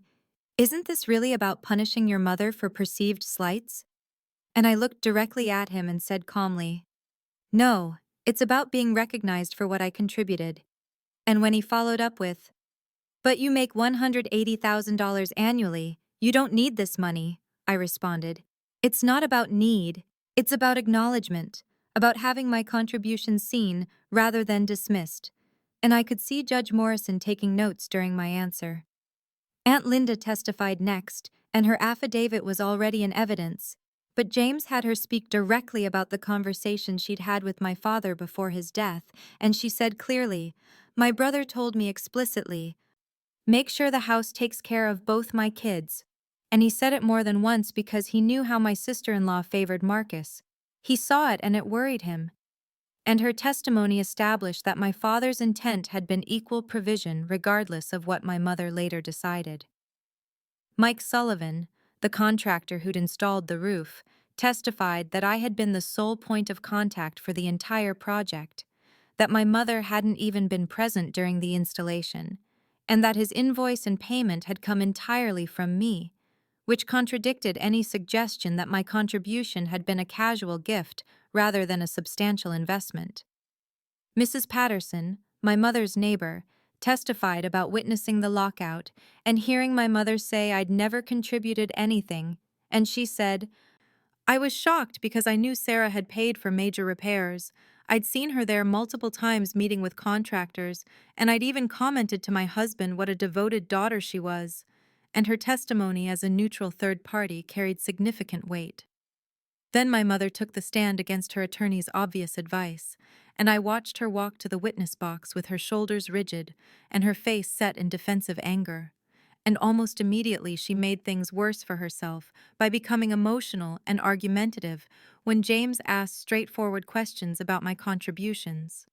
"Isn't this really about punishing your mother for perceived slights?" And I looked directly at him and said calmly, "No, it's about being recognized for what I contributed." And when he followed up with, "But you make $180,000 annually, you don't need this money," I responded, "It's not about need, it's about acknowledgement, about having my contributions seen rather than dismissed." And I could see Judge Morrison taking notes during my answer. Aunt Linda testified next, and her affidavit was already in evidence, but James had her speak directly about the conversation she'd had with my father before his death, and she said clearly, "My brother told me explicitly, make sure the house takes care of both my kids." And he said it more than once because he knew how my sister-in-law favored Marcus. He saw it and it worried him. And her testimony established that my father's intent had been equal provision regardless of what my mother later decided. Mike Sullivan, the contractor who'd installed the roof, testified that I had been the sole point of contact for the entire project, that my mother hadn't even been present during the installation, and that his invoice and payment had come entirely from me, which contradicted any suggestion that my contribution had been a casual gift rather than a substantial investment. Mrs. Patterson, my mother's neighbor, testified about witnessing the lockout and hearing my mother say I'd never contributed anything, and she said, "I was shocked because I knew Sarah had paid for major repairs. I'd seen her there multiple times meeting with contractors, and I'd even commented to my husband what a devoted daughter she was." And her testimony as a neutral third party carried significant weight. Then my mother took the stand against her attorney's obvious advice, and I watched her walk to the witness box with her shoulders rigid and her face set in defensive anger. And almost immediately she made things worse for herself by becoming emotional and argumentative when James asked straightforward questions about my contributions.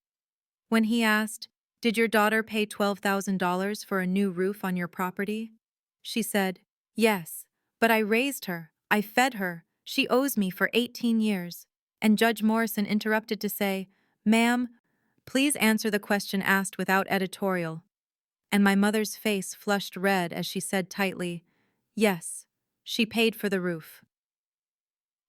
When he asked, "Did your daughter pay $12,000 for a new roof on your property?" She said, "Yes, but I raised her, I fed her, she owes me for 18 years. And Judge Morrison interrupted to say, "Ma'am, please answer the question asked without editorial." And my mother's face flushed red as she said tightly, "Yes, she paid for the roof."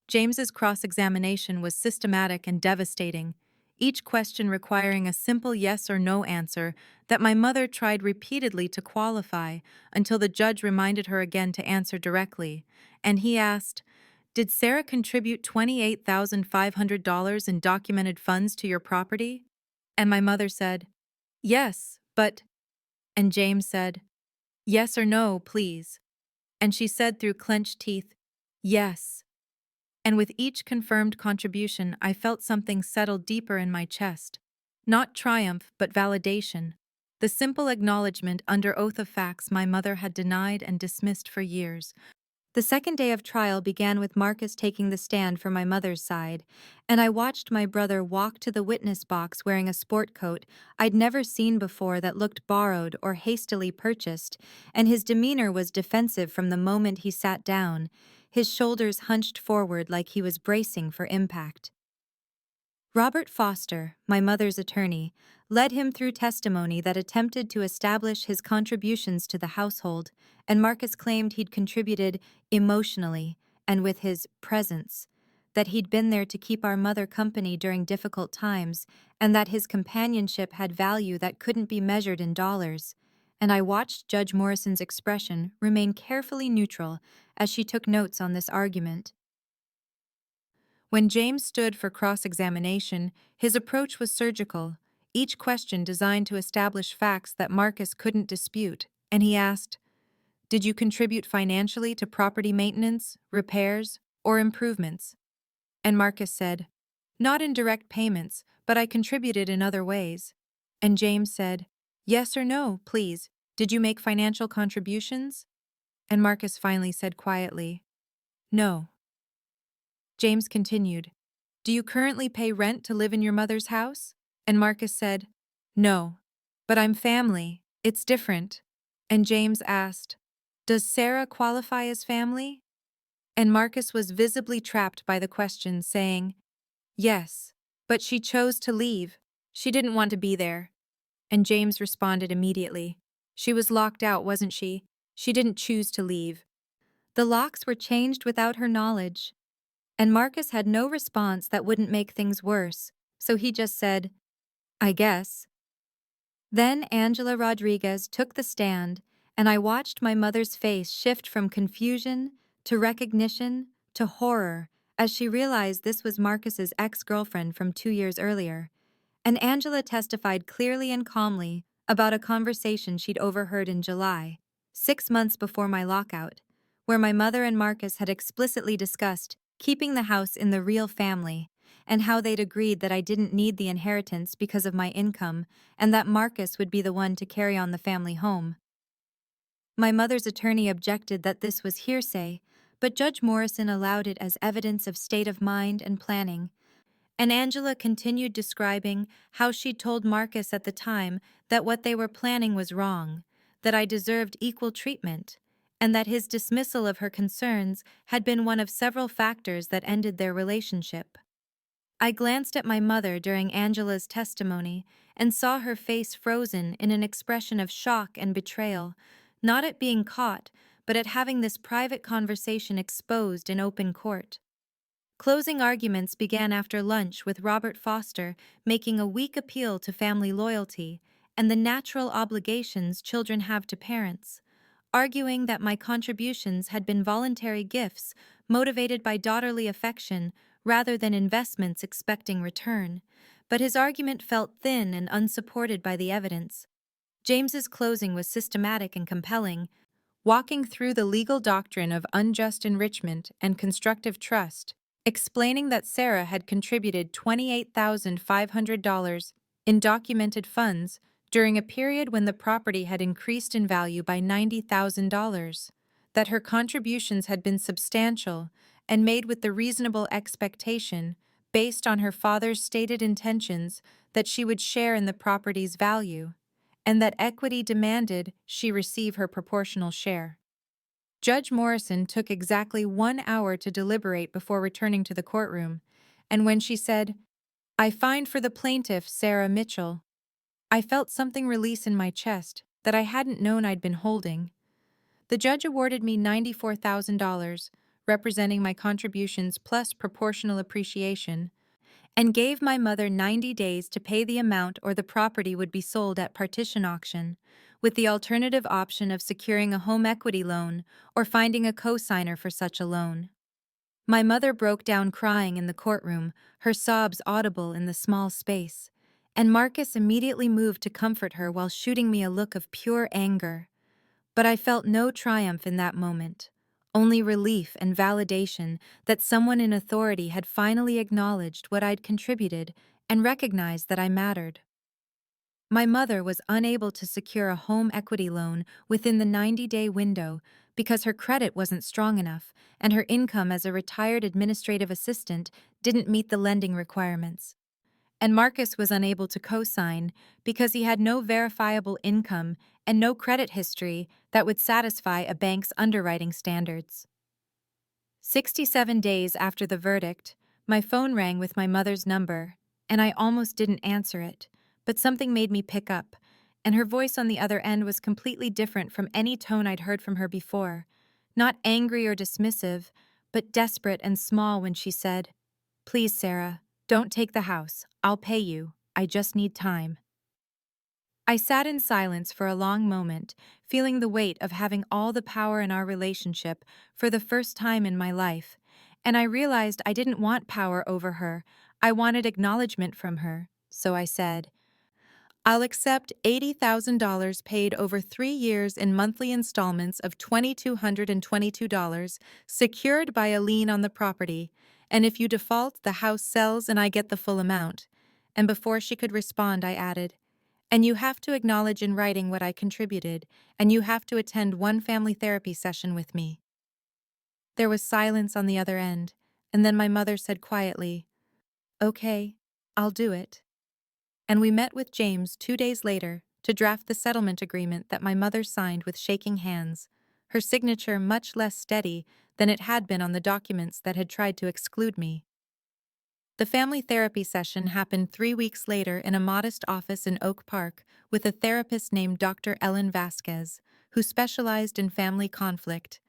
James's cross-examination was systematic and devastating, each question requiring a simple yes or no answer that my mother tried repeatedly to qualify until the judge reminded her again to answer directly, and he asked, "Did Sarah contribute $28,500 in documented funds to your property?" And my mother said, "Yes, but..." And James said, "Yes or no, please." And she said through clenched teeth, "Yes." And with each confirmed contribution, I felt something settle deeper in my chest. Not triumph, but validation. The simple acknowledgement under oath of facts my mother had denied and dismissed for years. The second day of trial began with Marcus taking the stand for my mother's side, and I watched my brother walk to the witness box wearing a sport coat I'd never seen before that looked borrowed or hastily purchased, and his demeanor was defensive from the moment he sat down, his shoulders hunched forward like he was bracing for impact. Robert Foster, my mother's attorney, led him through testimony that attempted to establish his contributions to the household, and Marcus claimed he'd contributed emotionally and with his presence, that he'd been there to keep our mother company during difficult times, and that his companionship had value that couldn't be measured in dollars. And I watched Judge Morrison's expression remain carefully neutral as she took notes on this argument. When James stood for cross-examination, his approach was surgical, each question designed to establish facts that Marcus couldn't dispute, and he asked, "Did you contribute financially to property maintenance, repairs, or improvements?" And Marcus said, "Not in direct payments, but I contributed in other ways." And James said, "Yes or no, please, did you make financial contributions?" And Marcus finally said quietly, "No." James continued, "Do you currently pay rent to live in your mother's house?" And Marcus said, "No. But I'm family. It's different." And James asked, "Does Sarah qualify as family?" And Marcus was visibly trapped by the question, saying, "Yes. But she chose to leave. She didn't want to be there." And James responded immediately, "She was locked out, wasn't she? She didn't choose to leave." The locks were changed without her knowledge. And Marcus had no response that wouldn't make things worse, so he just said, "I guess." Then Angela Rodriguez took the stand, and I watched my mother's face shift from confusion to recognition to horror as she realized this was Marcus's ex-girlfriend from 2 years earlier. And Angela testified clearly and calmly about a conversation she'd overheard in July, 6 months before my lockout, where my mother and Marcus had explicitly discussed keeping the house in the real family, and how they'd agreed that I didn't need the inheritance because of my income, and that Marcus would be the one to carry on the family home. My mother's attorney objected that this was hearsay, but Judge Morrison allowed it as evidence of state of mind and planning. And Angela continued describing how she'd told Marcus at the time that what they were planning was wrong, that I deserved equal treatment, and that his dismissal of her concerns had been one of several factors that ended their relationship. I glanced at my mother during Angela's testimony and saw her face frozen in an expression of shock and betrayal, not at being caught, but at having this private conversation exposed in open court. Closing arguments began after lunch with Robert Foster making a weak appeal to family loyalty and the natural obligations children have to parents, arguing that my contributions had been voluntary gifts motivated by daughterly affection rather than investments expecting return. But his argument felt thin and unsupported by the evidence. James's closing was systematic and compelling, walking through the legal doctrine of unjust enrichment and constructive trust, explaining that Sarah had contributed $28,500 in documented funds during a period when the property had increased in value by $90,000, that her contributions had been substantial and made with the reasonable expectation, based on her father's stated intentions, that she would share in the property's value, and that equity demanded she receive her proportional share. Judge Morrison took exactly 1 hour to deliberate before returning to the courtroom, and when she said, "I find for the plaintiff, Sarah Mitchell," I felt something release in my chest that I hadn't known I'd been holding. The judge awarded me $94,000, representing my contributions plus proportional appreciation, and gave my mother 90 days to pay the amount or the property would be sold at partition auction, with the alternative option of securing a home equity loan or finding a co-signer for such a loan. My mother broke down crying in the courtroom, her sobs audible in the small space, And Marcus immediately moved to comfort her while shooting me a look of pure anger. But I felt no triumph in that moment, only relief and validation that someone in authority had finally acknowledged what I'd contributed and recognized that I mattered. My mother was unable to secure a home equity loan within the 90-day window because her credit wasn't strong enough and her income as a retired administrative assistant didn't meet the lending requirements. And Marcus was unable to co-sign because he had no verifiable income and no credit history that would satisfy a bank's underwriting standards. 67 days after the verdict, my phone rang with my mother's number, and I almost didn't answer it, but something made me pick up, and her voice on the other end was completely different from any tone I'd heard from her before. Not angry or dismissive, but desperate and small when she said, "Please, Sarah, don't take the house. I'll pay you. I just need time." I sat in silence for a long moment, feeling the weight of having all the power in our relationship for the first time in my life, and I realized I didn't want power over her. I wanted acknowledgement from her, so I said, "I'll accept $80,000 paid over 3 years in monthly installments of $2,222, secured by a lien on the property, and if you default, the house sells and I get the full amount." And before she could respond, I added, "And you have to acknowledge in writing what I contributed, and you have to attend one family therapy session with me." There was silence on the other end, and then my mother said quietly, "Okay, I'll do it." And we met with James 2 days later to draft the settlement agreement that my mother signed with shaking hands, her signature much less steady than it had been on the documents that had tried to exclude me. The family therapy session happened 3 weeks later in a modest office in Oak Park with a therapist named Dr. Ellen Vasquez, who specialized in family conflict.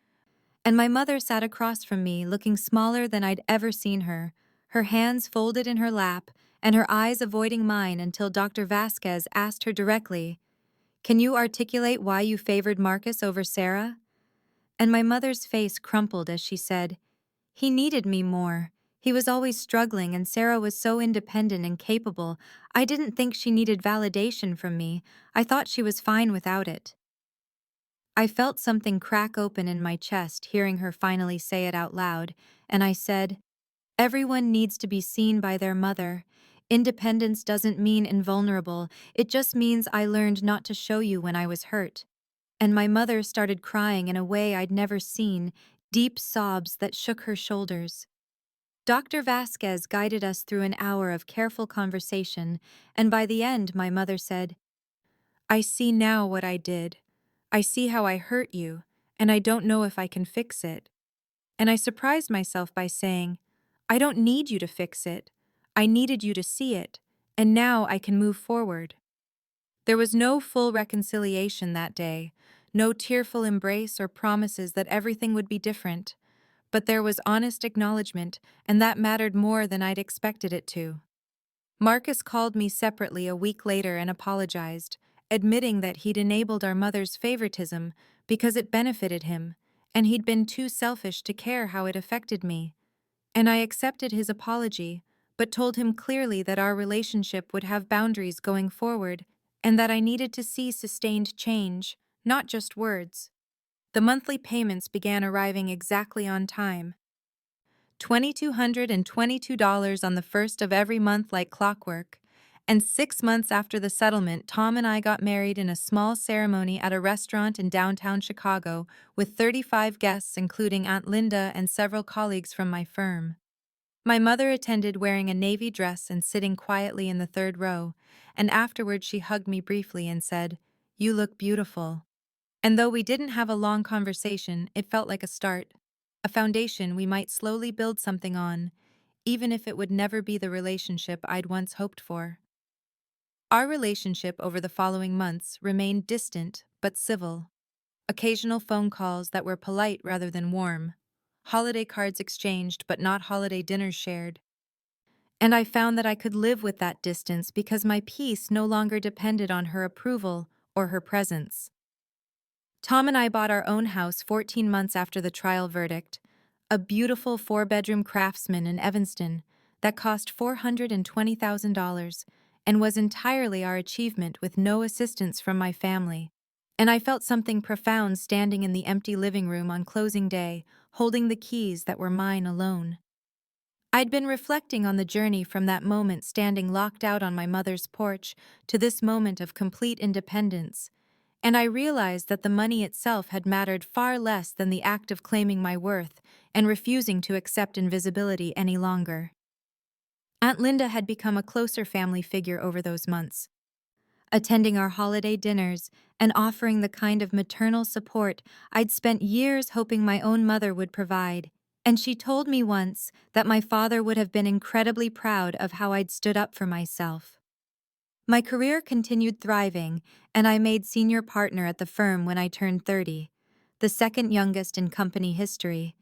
And my mother sat across from me, looking smaller than I'd ever seen her hands folded in her lap and her eyes avoiding mine until Dr. Vasquez asked her directly, "Can you articulate why you favored Marcus over Sarah?" And my mother's face crumpled as she said, "He needed me more. He was always struggling and Sarah was so independent and capable. I didn't think she needed validation from me. I thought she was fine without it." I felt something crack open in my chest hearing her finally say it out loud, and I said, "Everyone needs to be seen by their mother. Independence doesn't mean invulnerable, it just means I learned not to show you when I was hurt." And my mother started crying in a way I'd never seen, deep sobs that shook her shoulders. Dr. Vasquez guided us through an hour of careful conversation, and by the end, my mother said, "I see now what I did. I see how I hurt you, and I don't know if I can fix it." And I surprised myself by saying, "I don't need you to fix it. I needed you to see it, and now I can move forward." There was no full reconciliation that day, no tearful embrace or promises that everything would be different, but there was honest acknowledgement, and that mattered more than I'd expected it to. Marcus called me separately a week later and apologized, admitting that he'd enabled our mother's favoritism because it benefited him, and he'd been too selfish to care how it affected me. And I accepted his apology, but told him clearly that our relationship would have boundaries going forward, and that I needed to see sustained change, not just words. The monthly payments began arriving exactly on time. $2,222 on the first of every month like clockwork, and 6 months after the settlement, Tom and I got married in a small ceremony at a restaurant in downtown Chicago with 35 guests including Aunt Linda and several colleagues from my firm. My mother attended wearing a navy dress and sitting quietly in the third row, and afterward she hugged me briefly and said, "You look beautiful." And though we didn't have a long conversation, it felt like a start, a foundation we might slowly build something on, even if it would never be the relationship I'd once hoped for. Our relationship over the following months remained distant but civil. Occasional phone calls that were polite rather than warm. Holiday cards exchanged but not holiday dinners shared. And I found that I could live with that distance because my peace no longer depended on her approval or her presence. Tom and I bought our own house 14 months after the trial verdict, a beautiful 4-bedroom craftsman in Evanston that cost $420,000, and was entirely our achievement with no assistance from my family. And I felt something profound standing in the empty living room on closing day, holding the keys that were mine alone. I'd been reflecting on the journey from that moment standing locked out on my mother's porch to this moment of complete independence, and I realized that the money itself had mattered far less than the act of claiming my worth and refusing to accept invisibility any longer. Aunt Linda had become a closer family figure over those months, attending our holiday dinners and offering the kind of maternal support I'd spent years hoping my own mother would provide. And she told me once that my father would have been incredibly proud of how I'd stood up for myself. My career continued thriving, and I made senior partner at the firm when I turned 30, the second youngest in company history.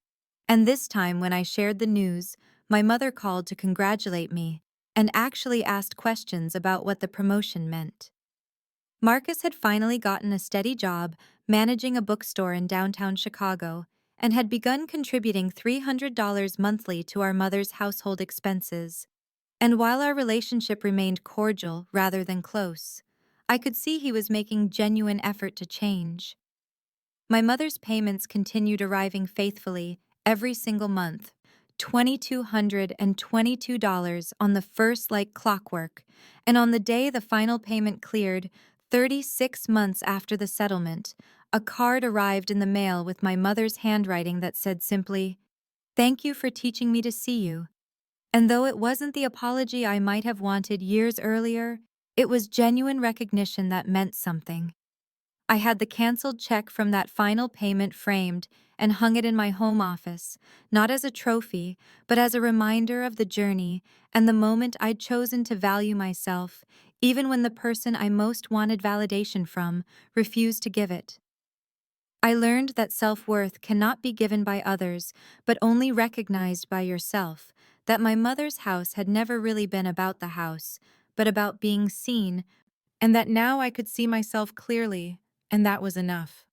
And this time, when I shared the news, my mother called to congratulate me and actually asked questions about what the promotion meant. Marcus had finally gotten a steady job managing a bookstore in downtown Chicago and had begun contributing $300 monthly to our mother's household expenses. And while our relationship remained cordial rather than close, I could see he was making genuine effort to change. My mother's payments continued arriving faithfully every single month, $2,222 on the first like clockwork, and on the day the final payment cleared, 36 months after the settlement, a card arrived in the mail with my mother's handwriting that said simply, "Thank you for teaching me to see you." And though it wasn't the apology I might have wanted years earlier, it was genuine recognition that meant something. I had the canceled check from that final payment framed and hung it in my home office, not as a trophy, but as a reminder of the journey and the moment I'd chosen to value myself, even when the person I most wanted validation from refused to give it. I learned that self-worth cannot be given by others, but only recognized by yourself, that my mother's house had never really been about the house, but about being seen, and that now I could see myself clearly, and that was enough.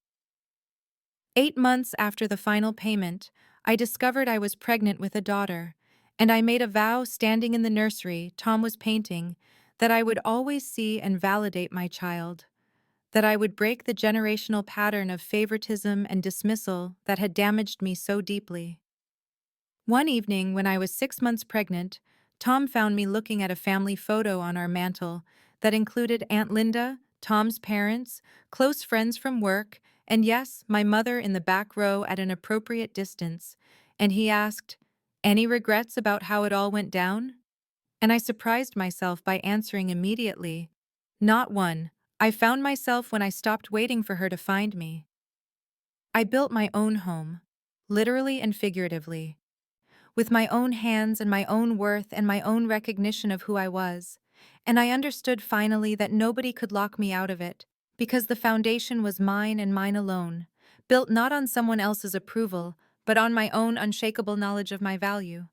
8 months after the final payment, I discovered I was pregnant with a daughter, and I made a vow standing in the nursery Tom was painting that I would always see and validate my child, that I would break the generational pattern of favoritism and dismissal that had damaged me so deeply. One evening, when I was 6 months pregnant, Tom found me looking at a family photo on our mantel that included Aunt Linda, Tom's parents, close friends from work, and yes, my mother in the back row at an appropriate distance, and he asked, "Any regrets about how it all went down?" And I surprised myself by answering immediately, "Not one. I found myself when I stopped waiting for her to find me." I built my own home, literally and figuratively, with my own hands and my own worth and my own recognition of who I was, and I understood finally that nobody could lock me out of it, because the foundation was mine and mine alone, built not on someone else's approval, but on my own unshakable knowledge of my value.